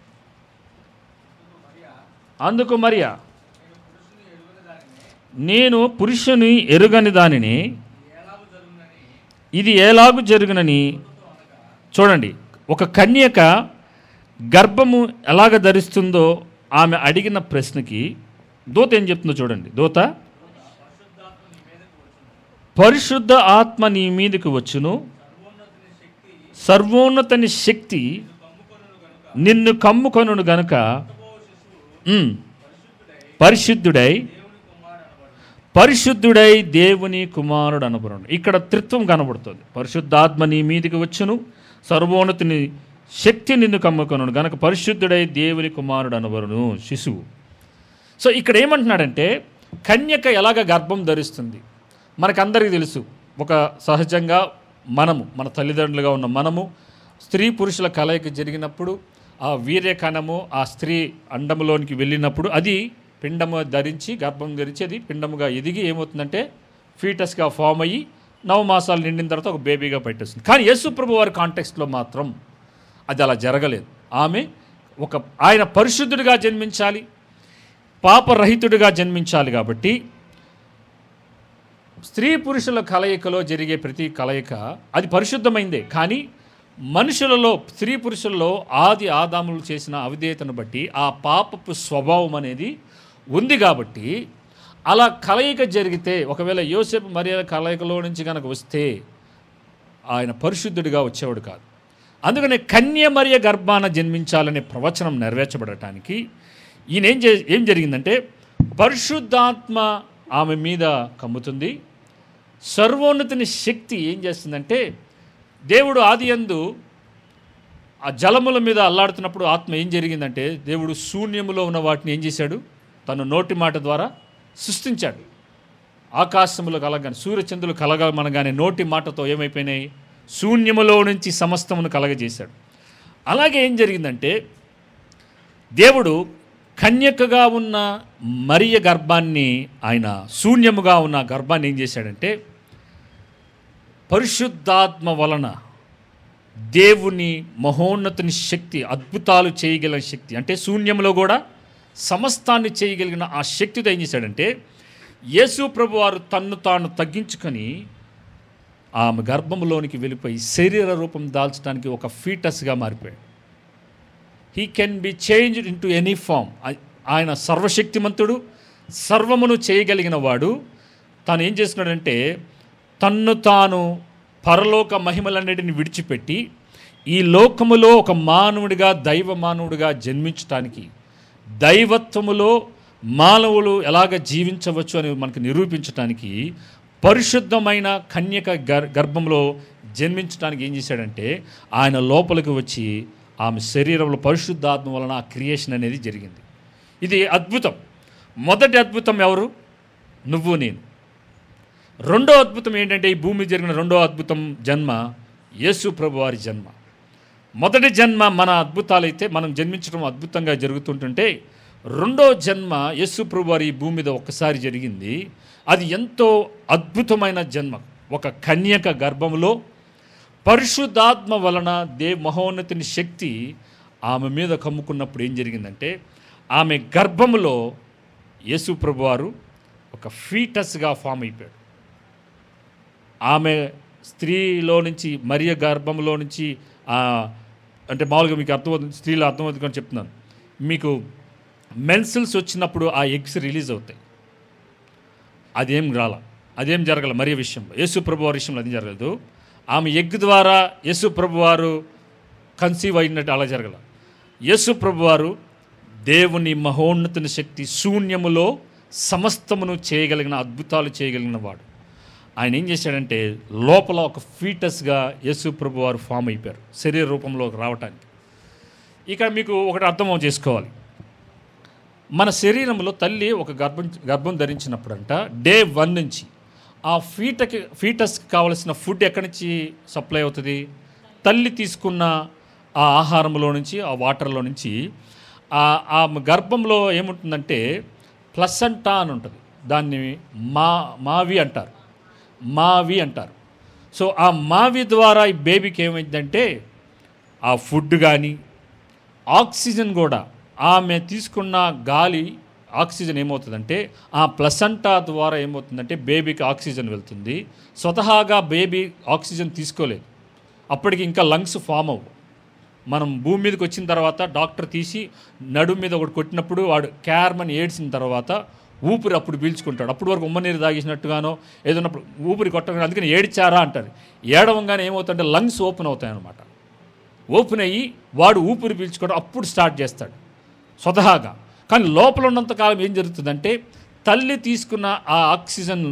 అందుకు మరియా, నేను పురుషుని ఎరుగని దానిని ఇది ఎలాగు జరుగునని. చూడండి, ఒక కన్యక గర్భము ఎలాగ ధరిస్తుందో ఆమె అడిగిన ప్రశ్నకి దూత ఏం చెప్తుందో చూడండి. దూత, పరిశుద్ధ ఆత్మ నీ మీదకి వచ్చును, సర్వోన్నతని శక్తి నిన్ను కమ్ముకొనును గనుక పరిశుద్ధుడై దేవుని కుమారుడు అనబడును. ఇక్కడ త్రిత్వం కనబడుతుంది. పరిశుద్ధాత్మ నీ మీదికి వచ్చును, సర్వోన్నతిని శక్తి నిన్ను కమ్ముకొనును గనక పరిశుద్ధుడై దేవుని కుమారుడు అనబడును శిశువు. సో ఇక్కడ ఏమంటున్నాడంటే, కన్యక ఎలాగ గర్భం ధరిస్తుంది మనకందరికీ తెలుసు. ఒక సహజంగా మన తల్లిదండ్రులుగా ఉన్న మనము స్త్రీ పురుషుల కలయిక జరిగినప్పుడు ఆ వీర్యకణము ఆ స్త్రీ అండములోనికి వెళ్ళినప్పుడు అది పిండము ధరించి గర్భం ధరించి అది పిండముగా ఎదిగి ఏమవుతుందంటే ఫీటస్గా ఫామ్ అయ్యి 9 మాసాలు నిండిన తర్వాత ఒక బేబీగా పెట్టేస్తుంది. కానీ యేసు ప్రభు వారి కాంటెక్స్ట్లో మాత్రం అది అలా జరగలేదు. ఆయన పరిశుద్ధుడిగా జన్మించాలి, పాపరహితుడిగా జన్మించాలి. కాబట్టి స్త్రీ పురుషుల కలయికలో జరిగే ప్రతి కలయిక అది పరిశుద్ధమైందే. కానీ మనుషులలో, స్త్రీ పురుషుల్లో ఆది ఆదాములు చేసిన అవిధేయతను బట్టి ఆ పాపపు స్వభావం అనేది ఉంది. కాబట్టి అలా కలయిక జరిగితే, ఒకవేళ యోసేపు మరియ కలయికలో నుంచి కనుక వస్తే ఆయన పరిశుద్ధుడిగా వచ్చేవాడు కాదు. అందుకనే కన్య మరియ గర్భాన జన్మించాలనే ప్రవచనం నెరవేర్చబడటానికి ఈయన ఏం జరిగిందంటే, పరిశుద్ధాత్మ ఆమె మీద కమ్ముతుంది. సర్వోన్నతిని శక్తి ఏం చేస్తుందంటే, దేవుడు ఆదియందు ఆ జలముల మీద అల్లాడుతున్నప్పుడు ఆత్మ ఏం జరిగిందంటే, దేవుడు శూన్యములో ఉన్న వాటిని ఏం చేశాడు? తన నోటి మాట ద్వారా సృష్టించాడు. ఆకాశములు కలగానే, సూర్యచంద్రులు కలగమనగానే నోటి మాటతో ఏమైపోయినాయి? శూన్యములో నుంచి సమస్తమును కలగజేశాడు. అలాగే ఏం జరిగిందంటే, దేవుడు కన్యకగా ఉన్న మరియ గర్భాన్ని, ఆయన శూన్యముగా ఉన్న గర్భాన్ని ఏం చేశాడంటే, పరిశుద్ధాత్మ వలన దేవుని మహోన్నతుని శక్తి, అద్భుతాలు చేయగలిగిన శక్తి, అంటే శూన్యంలో కూడా సమస్తాన్ని చేయగలిగిన ఆ శక్తితో ఏం చేశాడంటే, యేసు ప్రభు వారు తన్ను తాను తగ్గించుకొని ఆమె గర్భంలోనికి వెళ్ళిపోయి శరీర రూపం దాల్చడానికి ఒక ఫీటస్గా మారిపోయాడు. He can be changed into any form. ఆయన సర్వశక్తిమంతుడు, సర్వమును చేయగలిగిన వాడు. తాను ఏం చేస్తున్నాడంటే, తన్ను తాను పరలోక మహిమలన్నిటిని విడిచిపెట్టి ఈ లోకములో ఒక మానవుడిగా, దైవ మానవుడిగా జన్మించటానికి, దైవత్వములో మానవులు ఎలాగ జీవించవచ్చు అని మనకు నిరూపించడానికి పరిశుద్ధమైన కన్యక గర్భంలో జన్మించడానికి ఏం చేశాడంటే ఆయన లోపలికి వచ్చి ఆమె శరీరంలో పరిశుద్ధాత్మ వలన ఆ క్రియేషన్ అనేది జరిగింది. ఇది అద్భుతం. మొదటి అద్భుతం ఎవరు? నువ్వు నేను. రెండో అద్భుతం ఏంటంటే ఈ భూమి జరిగిన రెండో అద్భుతం జన్మ యేసు ప్రభు వారి జన్మ. మొదటి జన్మ మన అద్భుతాలైతే మనం జన్మించడం అద్భుతంగా జరుగుతుంటుంటే రెండో జన్మ యేసు ప్రభు వారి ఈ భూమి మీద ఒక్కసారి జరిగింది. అది ఎంతో అద్భుతమైన జన్మ. ఒక కన్యక గర్భంలో పరిశుద్ధాత్మ వలన మహోన్నతుని శక్తి ఆమె మీద కమ్ముకున్నప్పుడు ఏం జరిగిందంటే ఆమె గర్భంలో యేసు ప్రభు వారు ఒక ఫీటస్గా ఫామ్ అయిపోయాడు. ఆమె స్త్రీలో నుంచి మరియ గర్భంలో నుంచి అంటే మామూలుగా మీకు అర్థమవుతుంది, స్త్రీలో అర్థమవుతుంది అని చెప్తున్నాను. మీకు మెన్సిల్స్ వచ్చినప్పుడు ఆ ఎగ్స్ రిలీజ్ అవుతాయి. అదేం జరగల మరియ విషయంలో. యేసు ప్రభు వారి విషయంలో అది జరగలేదు. ఆమె ఎగ్ ద్వారా యేసు ప్రభు వారు కన్సీవ్ అయినట్టు అలా జరగల. యేసు ప్రభు వారు దేవుని మహోన్నతుని శక్తి శూన్యములో సమస్తమును చేయగలిగిన అద్భుతాలు చేయగలిగిన వాడు. ఆయన ఏం చేశాడంటే లోపల ఒక ఫీటస్గా యేసు ప్రభు వారు ఫామ్ అయిపోయారు శరీర రూపంలోకి రావటానికి. ఇక మీకు ఒకటి అర్థం చేసుకోవాలి. మన శరీరంలో తల్లి ఒక గర్భం ధరించినప్పుడంట డే 1 నుంచి ఆ ఫీటస్కి కావలసిన ఫుడ్ ఎక్కడి నుంచి సప్లై అవుతుంది? తల్లి తీసుకున్న ఆ ఆహారంలో నుంచి, ఆ వాటర్లో నుంచి. ఆ గర్భంలో ఏముంటుందంటే ప్లసంటా అని ఉంటుంది. దాన్ని మావి అంటారు. సో ఆ మావి ద్వారా ఈ బేబీకి ఏమైందంటే ఆ ఫుడ్ కానీ ఆక్సిజన్ కూడా ఆమె తీసుకున్న గాలి ఆక్సిజన్ ఏమవుతుందంటే ఆ ప్లసంటా ద్వారా ఏమవుతుందంటే బేబీకి ఆక్సిజన్ వెళ్తుంది. స్వతహాగా బేబీ ఆక్సిజన్ తీసుకోలేదు. అప్పటికి ఇంకా లంగ్స్ ఫామ్ అవ్వు. మనం భూమి మీదకి వచ్చిన తర్వాత డాక్టర్ తీసి నడుము మీద ఒకటి కొట్టినప్పుడు వాడు క్యార్మని ఏడ్చిన తర్వాత ఊపిరి అప్పుడు పీల్చుకుంటాడు. అప్పటి వరకు ఉమ్మనీరు తాగేసినట్టుగానో ఏదన్నప్పుడు ఊపిరి కొట్టగానే, అందుకని ఏడ్చారా అంటారు. ఏడవంగానే ఏమవుతుందంటే లంగ్స్ ఓపెన్ అవుతాయన్నమాట. ఓపెన్ అయ్యి వాడు ఊపిరి పీల్చుకోవడం అప్పుడు స్టార్ట్ చేస్తాడు స్వతహాగా. కానీ లోపల ఉన్నంతకాలం ఏం జరుగుతుందంటే తల్లి తీసుకున్న ఆ ఆక్సిజన్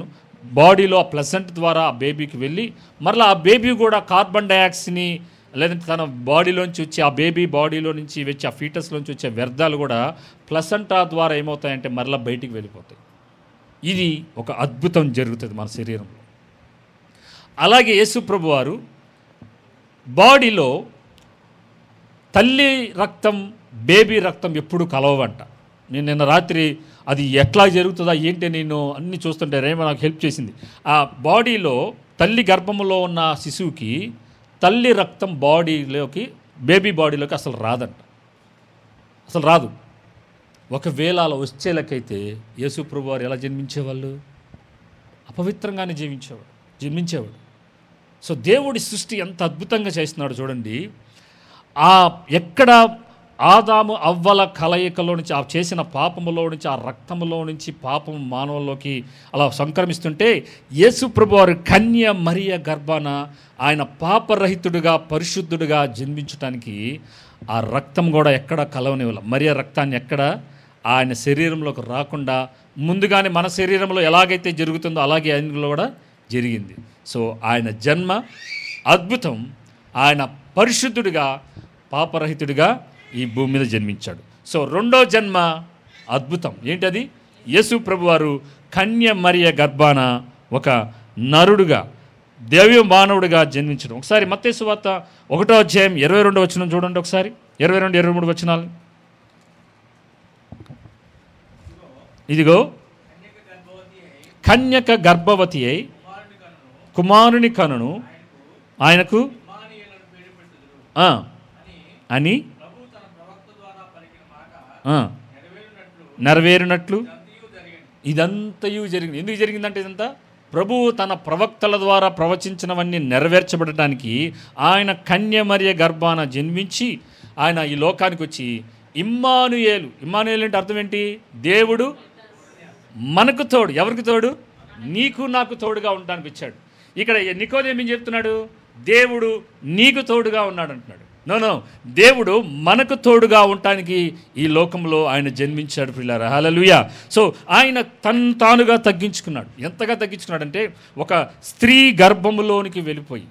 బాడీలో ఆ ప్లసెంట్ ద్వారా ఆ బేబీకి వెళ్ళి మరలా ఆ బేబీ కూడా కార్బన్ డయాక్సైడ్ని లేదంటే తన బాడీలోంచి వచ్చి ఆ బేబీ బాడీలో నుంచి వచ్చి ఆ ఫీటస్లోంచి వచ్చే వ్యర్థాలు కూడా ప్లసెంటా ద్వారా ఏమవుతాయంటే మరలా బయటికి వెళ్ళిపోతాయి. ఇది ఒక అద్భుతం జరుగుతుంది మన శరీరంలో. అలాగే యేసు ప్రభు వారు బాడీలో తల్లి రక్తం బేబీ రక్తం ఎప్పుడు కలవంట. నేను నిన్న రాత్రి అది ఎట్లా జరుగుతుందా ఏంటి నేను అన్నీ చూస్తుంటే రేమో నాకు హెల్ప్ చేసింది. ఆ బాడీలో తల్లి గర్భంలో ఉన్న శిశువుకి తల్లి రక్తం బాడీలోకి బేబీ బాడీలోకి అసలు రాదంట. అసలు రాదు. ఒకవేళ అలా వచ్చేలకైతే యేసు ప్రభు వారు ఎలా జన్మించేవాళ్ళు? అపవిత్రంగానే జన్మించేవాడు. సో దేవుడి సృష్టి ఎంత అద్భుతంగా చేస్తున్నాడు చూడండి. ఎక్కడ ఆదాము అవ్వల కలయికలో నుంచి ఆ చేసిన పాపములో నుంచి ఆ రక్తములో నుంచి పాపం మానవుల్లోకి అలా సంక్రమిస్తుంటే యేసు ప్రభు వారు కన్య మరియ గర్భాన ఆయన పాపరహితుడిగా పరిశుద్ధుడిగా జన్మించడానికి ఆ రక్తం కూడా ఎక్కడ కలవనివ్వాలి. మరియ రక్తాన్ని ఎక్కడ ఆయన శరీరంలోకి రాకుండా ముందుగానే మన శరీరంలో ఎలాగైతే జరుగుతుందో అలాగే ఆయనలో కూడా జరిగింది. సో ఆయన జన్మ అద్భుతం. ఆయన పరిశుద్ధుడిగా పాపరహితుడిగా ఈ భూమి మీద జన్మించాడు. సో రెండో జన్మ అద్భుతం. ఏంటది? యేసు ప్రభు వారు కన్య మరియ గర్భాన ఒక నరుడుగా దైవ మానవుడిగా జన్మించడం. ఒకసారి మత్తయి సువార్త 1వ అధ్యాయం 22వ వచనం చూడండి ఒకసారి. 22, 23 వచనాలు. ఇదిగో కన్యక గర్భవతి అయి కుమారుని కనును ఆయనకు అని నెరవేరినట్లు ఇదంతయు జరిగింది. ఎందుకు జరిగిందంటే ఇదంతా ప్రభువు తన ప్రవక్తల ద్వారా ప్రవచించినవన్నీ నెరవేర్చబడటానికి ఆయన కన్య మరియ గర్భాన జన్మించి ఆయన ఈ లోకానికి వచ్చి ఇమ్మానుయేలు అంటే అర్థం ఏంటి? దేవుడు మనకు తోడు. ఎవరికి తోడు? నీకు నాకు తోడుగా ఉండడానికి వచ్చాడు. ఇక్కడ నికోదేము ఏం చెప్తున్నాడు? దేవుడు నీకు తోడుగా ఉన్నాడు అంటున్నాడు. నో, దేవుడు మనకు తోడుగా ఉండటానికి ఈ లోకంలో ఆయన జన్మించాడు ప్రియులారా. హల్లెలూయా. సో ఆయన తను తానుగా తగ్గించుకున్నాడు. ఎంతగా తగ్గించుకున్నాడంటే ఒక స్త్రీ గర్భములోనికి వెళ్ళిపోయి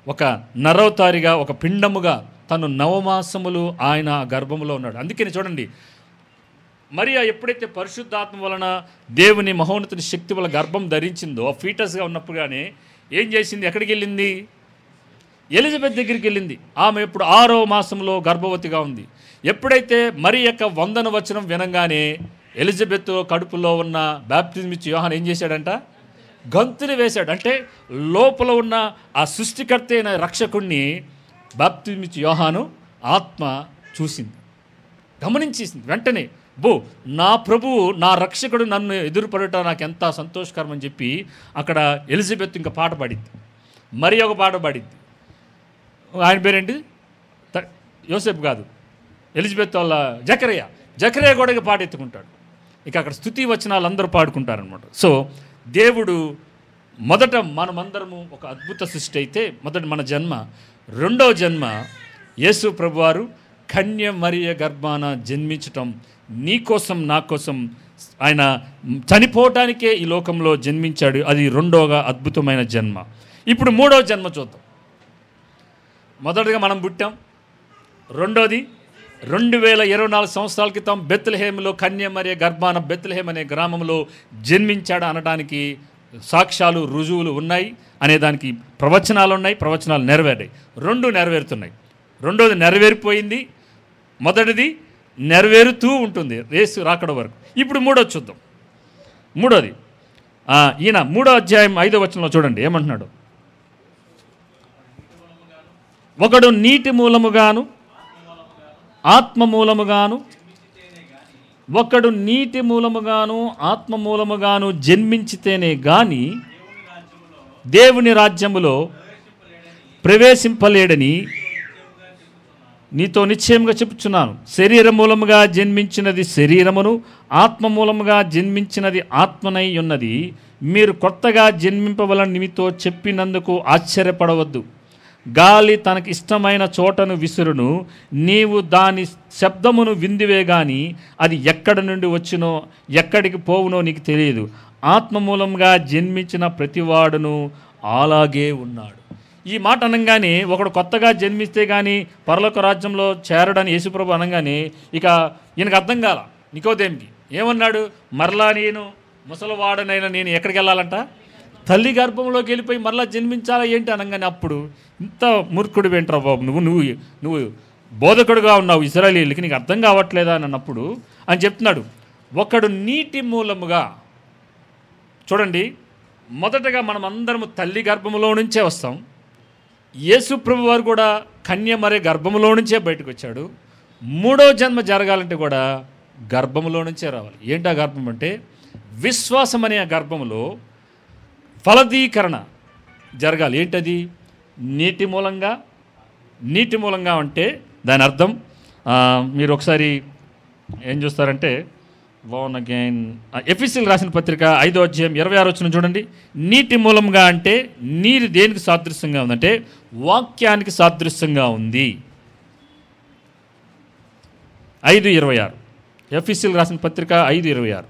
ఒక నరవతారిగా, ఒక పిండముగా తను నవమాసములు ఆయన గర్భములో ఉన్నాడు. అందుకని చూడండి, మరియా ఎప్పుడైతే పరిశుద్ధాత్మ వలన దేవుని మహోన్నతుని శక్తి వల్ల గర్భం ధరించిందో, ఫీటస్గా ఉన్నప్పుడుగానే ఏం చేసింది? ఎక్కడికి వెళ్ళింది? ఎలిజబెత్ దగ్గరికి వెళ్ళింది. ఆమె ఇప్పుడు 6వ మాసంలో గర్భవతిగా ఉంది. ఎప్పుడైతే మరి యొక్క వందన వచనం వినంగానే ఎలిజబెత్ కడుపులో ఉన్న బాప్తిజం ఇచ్చి యోహాను ఏం చేశాడంట? గంతుని వేశాడు. అంటే లోపల ఉన్న ఆ సృష్టికర్త అయిన రక్షకుణ్ణి బాప్తిజం ఇచ్చి యోహాను ఆత్మ చూసింది, గమనించేసింది. వెంటనే నా ప్రభువు, నా రక్షకుడు నన్ను ఎదురుపడటం నాకు ఎంత సంతోషకరం అని చెప్పి అక్కడ ఎలిజబెత్ ఇంకా పాట పాడింది, మరి ఒక పాట పాడింది. ఆయన పేరేంటి? యోసేపు కాదు, ఎలిజబెత్ వాళ్ళ జకరియా కూడా పాట ఎత్తుకుంటాడు. ఇక అక్కడ స్తుతి వచనాలు అందరూ పాడుకుంటారనమాట. సో దేవుడు మొదట మనమందరము ఒక అద్భుత సృష్టి అయితే, మొదట మన జన్మ. రెండవ జన్మ యేసు ప్రభువారు కన్య మరియ గర్భాన జన్మించటం, నీ కోసం నా కోసం ఆయన చనిపోవటానికే ఈ లోకంలో జన్మించాడు. అది రెండవగా అద్భుతమైన జన్మ. ఇప్పుడు మూడవ జన్మ చూద్దాం. మొదటగా మనం పుట్టాం. రెండోది 2024 సంవత్సరాల క్రితం బెత్లెహేములో కన్య మరియ గర్భాన బెత్లెహేమ్ అనే గ్రామంలో జన్మించాడు అనడానికి సాక్ష్యాలు, రుజువులు ఉన్నాయి అనేదానికి ప్రవచనాలు ఉన్నాయి. ప్రవచనాలు నెరవేరాయి. రెండు నెరవేరుతున్నాయి. రెండోది నెరవేరిపోయింది, మొదటిది నెరవేరుతూ ఉంటుంది యేసు రాకడ వరకు. ఇప్పుడు మూడోది చూద్దాం. మూడోది ఈయన 3వ అధ్యాయం 5వ వచనంలో చూడండి ఏమంటున్నాడు. ఒకడు నీటి మూలముగాను ఆత్మ మూలముగాను, ఒకడు నీటి మూలముగాను ఆత్మ మూలముగాను జన్మించితేనే గాని దేవుని రాజ్యములో ప్రవేశింపలేడని నీతో నిశ్చయంగా చెప్పుచున్నాను. శరీర మూలముగా జన్మించినది శరీరమును, ఆత్మ మూలముగా జన్మించినది ఆత్మనై ఉన్నది. మీరు కొత్తగా జన్మింపవలని మీతో చెప్పినందుకు ఆశ్చర్యపడవద్దు. గాలి తనకి ఇష్టమైన చోటను విసురును, నీవు దాని శబ్దమును విందివే గాని అది ఎక్కడి నుండి వచ్చినో ఎక్కడికి పోవునో నీకు తెలియదు. ఆత్మ మూలంగా జన్మించిన ప్రతివాడును అలాగే ఉన్నాడు. ఈ మాట అనగానే ఒకడు కొత్తగా జన్మిస్తే కానీ పరలోక రాజ్యంలో చేరడని యేసుప్రభు అనగానే ఇక ఈయనకు అర్థం కాల. నికోదేముకి ఏమన్నాడు? మరలా నేను ముసలివాడనైనా నేను ఎక్కడికి వెళ్ళాలంట? తల్లి గర్భంలోకి వెళ్ళిపోయి మరలా జన్మించాలా ఏంటి అనగానే అప్పుడు ఇంత మూర్ఖుడు వెంట్రా బాబు, నువ్వు బోధకుడుగా ఉన్నావు ఇశ్రాయేలీయులకి, నీకు అర్థం కావట్లేదా అని అన్నప్పుడు అని చెప్తున్నాడు. ఒకడు నీటి మూలముగా. చూడండి, మొదటగా మనం అందరము తల్లి గర్భములో నుంచే వస్తాం. యేసు ప్రభు వారు కూడా కన్య మరియ గర్భములో నుంచే బయటకు వచ్చాడు. మూడో జన్మ జరగాలంటే కూడా గర్భములో నుంచే రావాలి. ఏంటి ఆ గర్భం అంటే? విశ్వాసం అనే ఆ గర్భములో ఫలదీకరణ జరగాలి. ఏంటది? నీటి మూలంగా అంటే దాని అర్థం మీరు ఒకసారి ఏం చూస్తారంటే బోర్న్ అగైన్ ఎఫెసీయులకు రాసిన పత్రిక 5వ అధ్యాయం 26వ వచనం చూడండి. నీటి మూలంగా అంటే నీరు దేనికి సాదృశ్యంగా ఉందంటే వాక్యానికి సాదృశ్యంగా ఉంది. 5:26 ఎఫెసీయులకు రాసిన పత్రిక 5:26.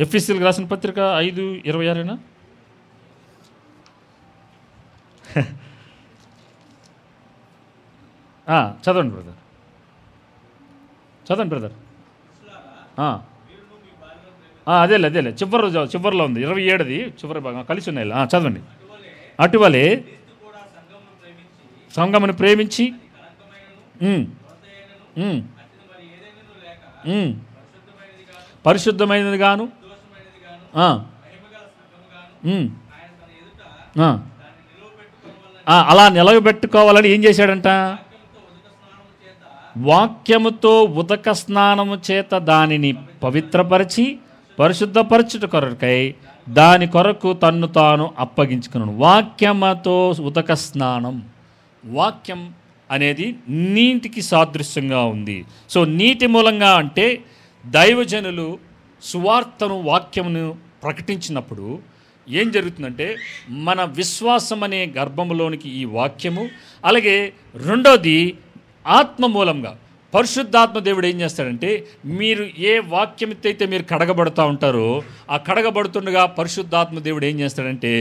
ఎఫెసీయులకు రాసిన పత్రిక 5:26 చదవండి బ్రదర్. అదేలే చివరిలో ఉంది 27ది చివరి భాగం కలిసి ఉన్నాయి. చదవండి. అటువలే సంఘమును ప్రేమించి పరిశుద్ధమైనది గాను అలా నిలవబెట్టుకోవాలని ఏం చేశాడంట? వాక్యముతో ఉదక స్నానము చేత దానిని పవిత్రపరిచి పరిశుద్ధపరచుట కొరకై దాని కొరకు తన్ను తాను అప్పగించుకున్నాను. వాక్యముతో ఉదక స్నానం. వాక్యం అనేది నీటికి సాదృశ్యంగా ఉంది. సో నీటి మూలంగా అంటే దైవజనులు సువార్తను వాక్యమును ప్రకటించినప్పుడు ఏం జరుగుతుందంటే మన విశ్వాసం అనే గర్భంలోనికి ఈ వాక్యము, అలాగే రెండోది ఆత్మ మూలంగా పరిశుద్ధాత్మ దేవుడు ఏం చేస్తాడంటే, మీరు ఏ వాక్యంతో అయితే మీరు కడగబడుతూ ఉంటారో ఆ కడగబడుతుండగా పరిశుద్ధాత్మ దేవుడు ఏం చేస్తాడంటే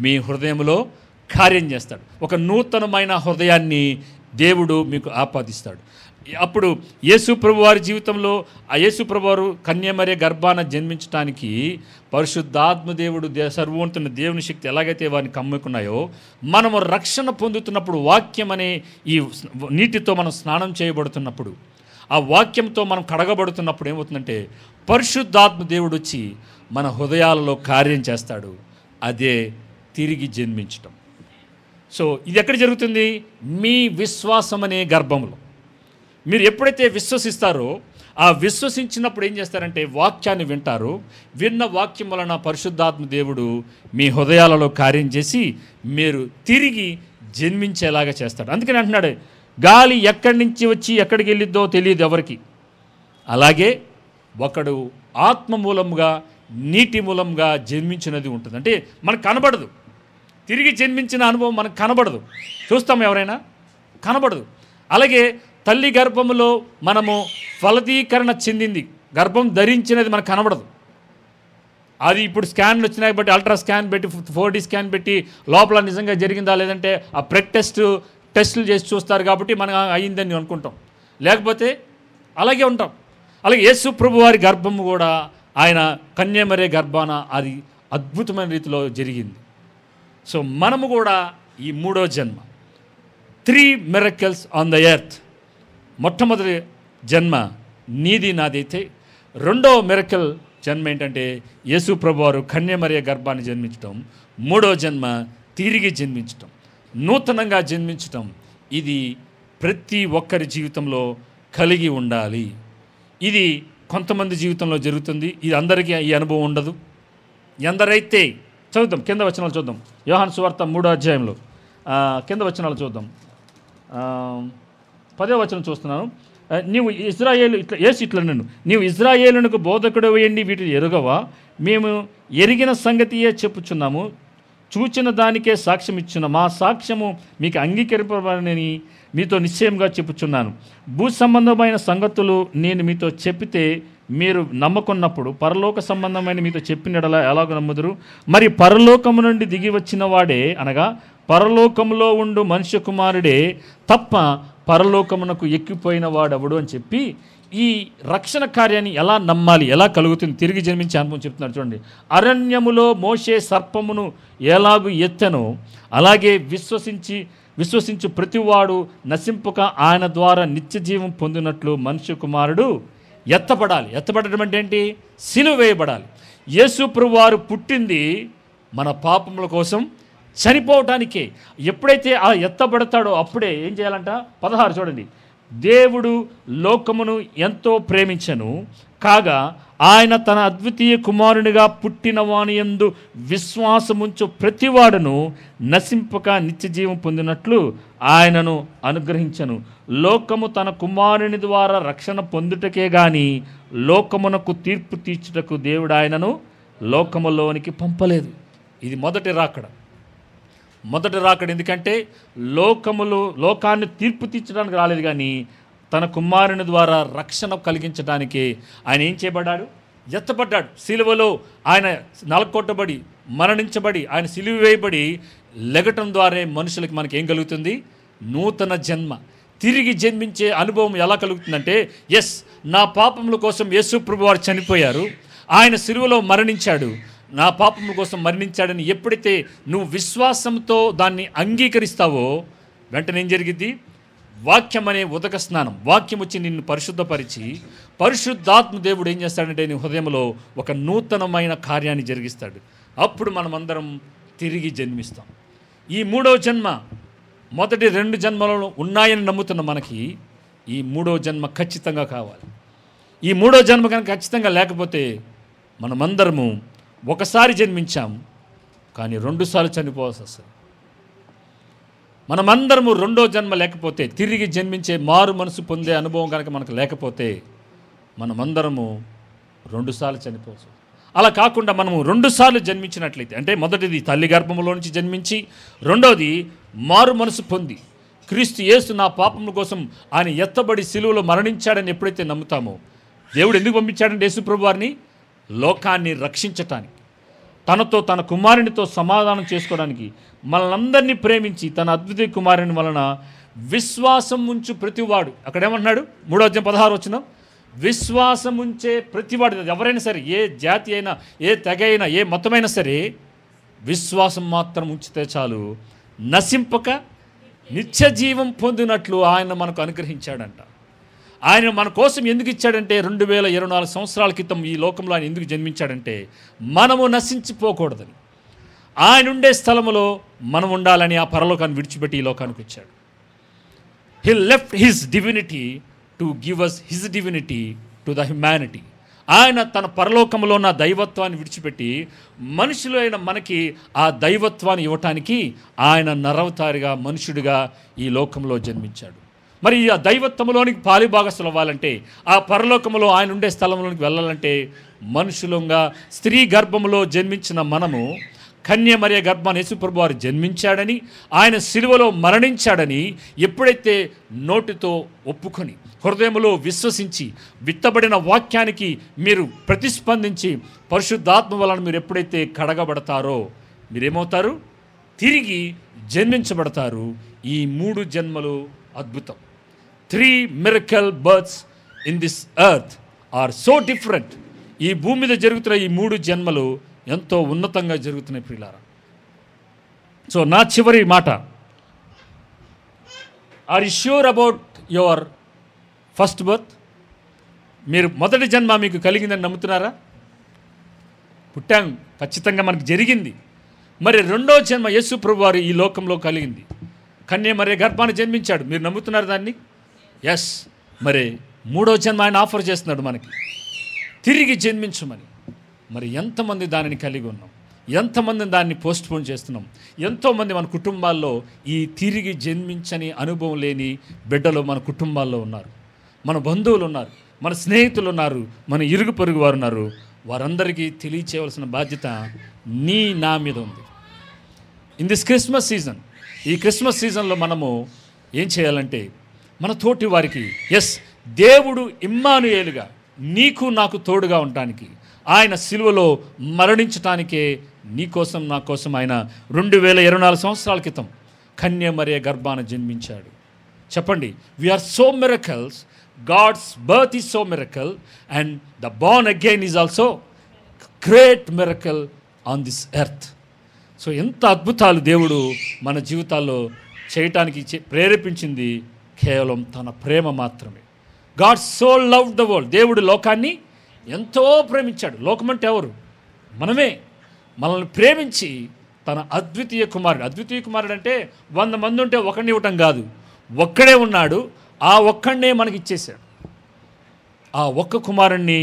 మీ హృదయంలో కార్యం చేస్తాడు. ఒక నూతనమైన హృదయాన్ని దేవుడు మీకు ఆపాదిస్తాడు. అప్పుడు యేసు ప్రభు వారి జీవితంలో ఆ యేసు ప్రభు వారు కన్యమర్య గర్భాన జన్మించడానికి పరిశుద్ధాత్మ దేవుడు సర్వోన్నతుని దేవుని శక్తి ఎలాగైతే వారిని కమ్ముకున్నాయో, మనము రక్షణ పొందుతున్నప్పుడు వాక్యం అనే ఈ నీటితో మనం స్నానం చేయబడుతున్నప్పుడు, ఆ వాక్యంతో మనం కడగబడుతున్నప్పుడు ఏమవుతుందంటే పరిశుద్ధాత్మ దేవుడు వచ్చి మన హృదయాలలో కార్యం చేస్తాడు. అదే తిరిగి జన్మించటం. సో ఇది ఎక్కడ జరుగుతుంది? మీ విశ్వాసం అనే గర్భంలో. మీరు ఎప్పుడైతే విశ్వసిస్తారో ఆ విశ్వసించినప్పుడు ఏం చేస్తారంటే వాక్యాన్ని వింటారు. విన్న వాక్యం వలన పరిశుద్ధాత్మ దేవుడు మీ హృదయాలలో కార్యం చేసి మీరు తిరిగి జన్మించేలాగా చేస్తాడు. అందుకని అంటున్నాడు, గాలి ఎక్కడి నుంచి వచ్చి ఎక్కడికి వెళ్ళిద్దో తెలియదు ఎవరికి. అలాగే ఒకడు ఆత్మ మూలంగా నీటి మూలంగా జన్మించినది ఉంటుంది. అంటే మనకు కనబడదు, తిరిగి జన్మించిన అనుభవం మనకు కనబడదు. చూస్తాం ఎవరైనా? కనబడదు. అలాగే తల్లి గర్భంలో మనము ఫలదీకరణ చెందింది, గర్భం ధరించినది మనకు కనబడదు. అది ఇప్పుడు స్కాన్లు వచ్చినాయి బట్టి, అల్ట్రా స్కాన్ పెట్టి 4D స్కాన్ పెట్టి లోపల నిజంగా జరిగిందా లేదంటే ఆ ప్రెగ్ టెస్టులు చేసి చూస్తారు కాబట్టి మనం అయ్యిందని అనుకుంటాం. లేకపోతే అలాగే ఉంటాం. అలాగే యేసు ప్రభు వారి గర్భము కూడా ఆయన కన్యమర్య గర్భాన అది అద్భుతమైన రీతిలో జరిగింది. సో మనము కూడా ఈ మూడో జన్మ, 3 miracles ఆన్ ద ఎర్త్. మొట్టమొదటి జన్మ నీది నాదైతే, రెండో మిరకల్ జన్మ ఏంటంటే యేసు ప్రభు వారు కన్యమర్య గర్భాన్ని జన్మించటం, మూడో జన్మ తిరిగి జన్మించటం, నూతనంగా జన్మించటం. ఇది ప్రతి ఒక్కరి జీవితంలో కలిగి ఉండాలి. ఇది కొంతమంది జీవితంలో జరుగుతుంది, ఇది అందరికీ ఈ అనుభవం ఉండదు. ఎందరైతే చదువుతాం, కింద వచనాలు చూద్దాం. యోహాను సువార్త 3వ అధ్యాయంలో కింద వచనాలు చూద్దాం. 10వ వచనం చూస్తున్నాను. నీవు ఇజ్రాయేలు ఇట్లా నన్ను, నీవు ఇజ్రాయేలునకు బోధకుడు వేయండి, వీటిని ఎరుగవా? మేము ఎరిగిన సంగతియే చెప్పుచున్నాము, చూచిన దానికే సాక్ష్యం ఇచ్చున్న మా సాక్ష్యము మీకు అంగీకరింపబడని మీతో నిశ్చయంగా చెప్పుచున్నాను. భూ సంబంధమైన సంగతులు నేను మీతో చెప్పితే మీరు నమ్మకున్నప్పుడు పరలోక సంబంధమైన మీతో చెప్పినడలా ఎలాగో నమ్ముదురు? మరి పరలోకము నుండి దిగి వచ్చిన వాడే, అనగా పరలోకములో ఉండు మనుష్య కుమారుడే తప్ప పరలోకమునకు ఎక్కిపోయిన వాడెవడు అని చెప్పి ఈ రక్షణ కార్యాన్ని ఎలా నమ్మాలి, ఎలా కలుగుతుంది, తిరిగి జన్మించే అనుభవం చెప్తున్నారు. చూడండి, అరణ్యములో మోషే సర్పమును ఎలాగూ ఎత్తెనో అలాగే విశ్వసించు ప్రతివాడు నశింపక ఆయన ద్వారా నిత్య జీవం పొందినట్లు మనుష్య కుమారుడు ఎత్తబడాలి. ఎత్తబడడం అంటే ఏంటి? సిలువ వేయబడాలి. యేసు ప్రభువు వారు పుట్టింది మన పాపముల కోసం చనిపోవటానికే. ఎప్పుడైతే ఆ ఎత్తబడతాడో అప్పుడే ఏం చేయాలంట? 16 చూడండి, దేవుడు లోకమును ఎంతో ప్రేమించెను కాగా ఆయన తన అద్వితీయ కుమారునిగా పుట్టిన వాని యందు విశ్వాసముంచు ప్రతివాడును నశింపక నిత్యజీవం పొందినట్లు ఆయనను అనుగ్రహించను. లోకము తన కుమారుని ద్వారా రక్షణ పొందుటకే గాని లోకమునకు తీర్పు తీర్చుటకు దేవుడు ఆయనను లోకములోనికి పంపలేదు. ఇది మొదటి రాకడ. ఎందుకంటే లోకాన్ని తీర్పు తీర్చడానికి రాలేదు, కానీ తన కుమారుని ద్వారా రక్షణ కలిగించడానికి ఆయన ఏం చేయబడ్డాడు? ఎత్తబడ్డాడు. సిలువలో ఆయన నలకొట్టబడి మరణించబడి ఆయన సిలువ వేయబడి లెగటం ద్వారా మనుషులకి మనకి ఏం కలుగుతుంది? నూతన జన్మ, తిరిగి జన్మించే అనుభవం ఎలా కలుగుతుందంటే, ఎస్, నా పాపముల కోసం యేసు ప్రభు వారు చనిపోయారు, ఆయన సిలువలో మరణించాడు, నా పాపముల కోసం మరణించాడని ఎప్పుడైతే నువ్వు విశ్వాసంతో దాన్ని అంగీకరిస్తావో వెంటనే ఏం జరిగిద్ది? వాక్యం అనే ఉదక స్నానం, వాక్యం వచ్చి నిన్ను పరిశుద్ధపరిచి పరిశుద్ధాత్మ దేవుడు ఏం చేస్తాడంటే నీ హృదయంలో ఒక నూతనమైన కార్యాన్ని జరిగిస్తాడు. అప్పుడు మనమందరం తిరిగి జన్మిస్తాం. ఈ మూడో జన్మ మొదటి 2 జన్మలలో ఉన్నాయని నమ్ముతున్న మనకి ఈ మూడో జన్మ ఖచ్చితంగా కావాలి. ఈ మూడో జన్మ కనుక ఖచ్చితంగా లేకపోతే మనమందరము ఒకసారి జన్మించాం కానీ 2 సార్లు చనిపోవాల్సి వస్తుంది. మనమందరము రెండో జన్మ లేకపోతే, తిరిగి జన్మించే మారు మనసు పొందే అనుభవం కనుక మనకు లేకపోతే మనమందరము 2 సార్లు చనిపోవచ్చు. అలా కాకుండా మనము 2 సార్లు జన్మించినట్లయితే, అంటే మొదటిది తల్లి గర్భంలో నుంచి జన్మించి, రెండోది మారు మనసు పొంది క్రీస్తు యేసు నా పాపముల కోసం ఆయన ఎత్తబడి సిలువలో మరణించాడని ఎప్పుడైతే నమ్ముతామో, దేవుడు ఎందుకు పంపించాడంటే యేసు ప్రభు వారిని లోకాన్ని రక్షించటానికి, తనతో తన కుమారునితో సమాధానం చేసుకోవడానికి, మనల్ని ప్రేమించి తన అద్వితీయ కుమారుని వలన విశ్వాసం ఉంచు ప్రతివాడు, అక్కడ ఏమంటున్నాడు 3:16 విశ్వాసం ఉంచే ప్రతివాడు, ఎవరైనా సరే, ఏ జాతి అయినా, ఏ తెగ అయినా, ఏ మతమైనా సరే, విశ్వాసం మాత్రం ఉంచితే చాలు, నశింపక నిత్య జీవం పొందినట్లు ఆయన మనకు అనుగ్రహించాడంట. ఆయన మన కోసం ఎందుకు ఇచ్చాడంటే, 2024 సంవత్సరాల క్రితం ఈ లోకంలో ఆయన ఎందుకు జన్మించాడంటే, మనము నశించిపోకూడదని, ఆయన ఉండే స్థలములో మనం ఉండాలని ఆ పరలోకాన్ని విడిచిపెట్టి ఈ లోకానికి వచ్చాడు. He left his divinity to give us his divinity to the humanity. ఆయన తన పరలోకంలో ఉన్న దైవత్వాన్ని విడిచిపెట్టి మనుషులు అయిన మనకి ఆ దైవత్వాన్ని ఇవ్వటానికి ఆయన నరవతారిగా మనుషుడిగా ఈ లోకంలో జన్మించాడు. మరి ఆ దైవత్వంలోనికి పాలిభాగస్తులు అవ్వాలంటే, ఆ పరలోకంలో ఆయన ఉండే స్థలంలోనికి వెళ్ళాలంటే, మనుషులంగా స్త్రీ గర్భంలో జన్మించిన మనము కన్య మరియ గర్భాన్ని యేసు ప్రభు వారు జన్మించాడని, ఆయన సిలువలో మరణించాడని ఎప్పుడైతే నోటితో ఒప్పుకొని హృదయంలో విశ్వసించి విత్తబడిన వాక్యానికి మీరు ప్రతిస్పందించి పరిశుద్ధాత్మ వలన మీరు ఎప్పుడైతే కడగబడతారో మీరేమవుతారు? తిరిగి జన్మించబడతారు. ఈ 3 జన్మలు అద్భుతం. 3 miracle births in this earth are so different. ఈ భూమి మీద జరుగుతున్న ఈ 3 జన్మలు ఎంతో ఉన్నతంగా జరుగుతున్నాయి ప్రియులారా. సో నా చివరి మాట, are you sure about your first birth? మీరు మొదటి జన్మ మీకు కలిగిందని నమ్ముతున్నారా? పుట్టాం, ఖచ్చితంగా మనకు జరిగింది. మరి 2వ జన్మ యేసు ప్రభు వారు ఈ లోకంలో కలిగింది. కన్య మరియ గర్భాన్ని జన్మించాడు, మీరు నమ్ముతున్నారు దాన్ని? ఎస్. మరి 3వ జన్మ ఆయన ఆఫర్ చేస్తున్నాడు మనకి, తిరిగి జన్మించమని. మరి ఎంతమంది దానిని కలిగి ఉన్నాం? ఎంతమంది దాన్ని పోస్ట్పోన్ చేస్తున్నాం? ఎంతోమంది మన కుటుంబాల్లో ఈ తిరిగి జన్మించని అనుభవం లేని బిడ్డలు మన కుటుంబాల్లో ఉన్నారు. మన బంధువులు ఉన్నారు, మన స్నేహితులు ఉన్నారు, మన ఇరుగు పొరుగు వారు ఉన్నారు. వారందరికీ తెలియచేయవలసిన బాధ్యత నా మీద ఉంది. ఇన్ దిస్ క్రిస్మస్ సీజన్, ఈ క్రిస్మస్ సీజన్లో మనము ఏం చేయాలంటే, మన తోటి వారికి దేవుడు ఇమ్మానుయేలుగా నీకు నాకు తోడుగా ఉండటానికి, ఆయన సిలువలో మరణించటానికే నీ కోసం నా కోసం ఆయన 2024 సంవత్సరాల క్రితం కన్య మరియ గర్భాన జన్మించాడు. చెప్పండి, we are so miracles. God's birth is so miracle and the born again is also great miracle on this earth. So ఎంత అద్భుతాలు దేవుడు మన జీవితాల్లో చేయటానికి ప్రేరేపించింది కేవలం తన ప్రేమ మాత్రమే. God so loved the world. దేవుడు లోకాన్ని ఎంతో ప్రేమించాడు. లోకం అంటే ఎవరు? మనమే. మనల్ని ప్రేమించి తన అద్వితీయ కుమారుడు అంటే 100 మంది ఉంటే ఒకడిని ఇవ్వటం కాదు, ఒక్కడే ఉన్నాడు, ఆ ఒక్కడినే మనకి ఇచ్చేశాడు. ఆ ఒక్క కుమారుణ్ణి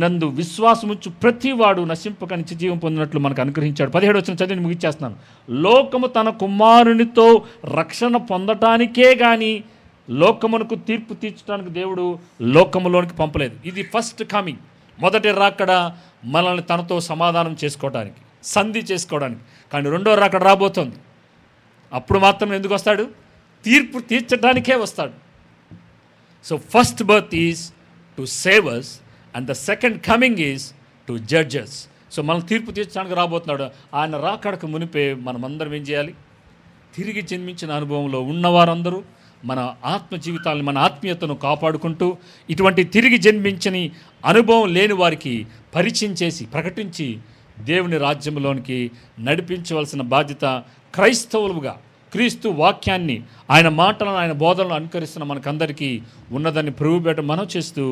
నందు విశ్వాసముచ్చు ప్రతివాడు నశింపక నిత్య జీవం పొందినట్లు మనకు అనుగ్రహించాడు. 17వ వచనం చదివి ముగిచ్చేస్తున్నాను. లోకము తన కుమారునితో రక్షణ పొందటానికే కానీ లోకమునకు తీర్పు తీర్చడానికి దేవుడు లోకములోనికి పంపలేదు. ఇది ఫస్ట్ కమింగ్, మొదటి రాకడ మనల్ని తనతో సమాధానం చేసుకోవడానికి, సంధి చేసుకోవడానికి. కానీ 2వ రాకడ రాబోతోంది. అప్పుడు మాత్రం ఎందుకు వస్తాడు? తీర్పు తీర్చడానికే వస్తాడు. So first birth is to save us and the second coming is to judge us. So మనం తీర్పు తీర్చడానికి రాబోతున్నాడు. ఆయన రాకడకు మునిపే మనమందరం ఏం చేయాలి? తిరిగి జన్మించిన అనుభవంలో ఉన్నవారందరూ మన ఆత్మ జీవితాలను, మన ఆత్మీయతను కాపాడుకుంటూ ఇటువంటి తిరిగి జన్మించని అనుభవం లేని వారికి పరిచయం చేసి ప్రకటించి దేవుని రాజ్యంలోనికి నడిపించవలసిన బాధ్యత క్రైస్తవులుగా, క్రీస్తు వాక్యాన్ని, ఆయన మాటలను, ఆయన బోధనలు అనుకరిస్తున్న మనకందరికీ ఉన్నదని ప్రభుపేట మనం చేస్తూ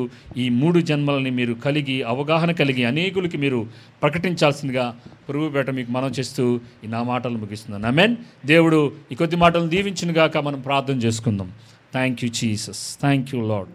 ఈ 3 జన్మలని మీరు కలిగి, అవగాహన కలిగి అనేకులకి మీరు ప్రకటించాల్సిందిగా ప్రభుపేట మీకు మనం చేస్తూ ఈ నా మాటలు ముగిస్తున్నాను. ఆమేన్. దేవుడు ఈ కొద్ది మాటలను దీవించునుగాక. మనం ప్రార్థన చేసుకుందాం. Thank you Jesus. Thank you lord.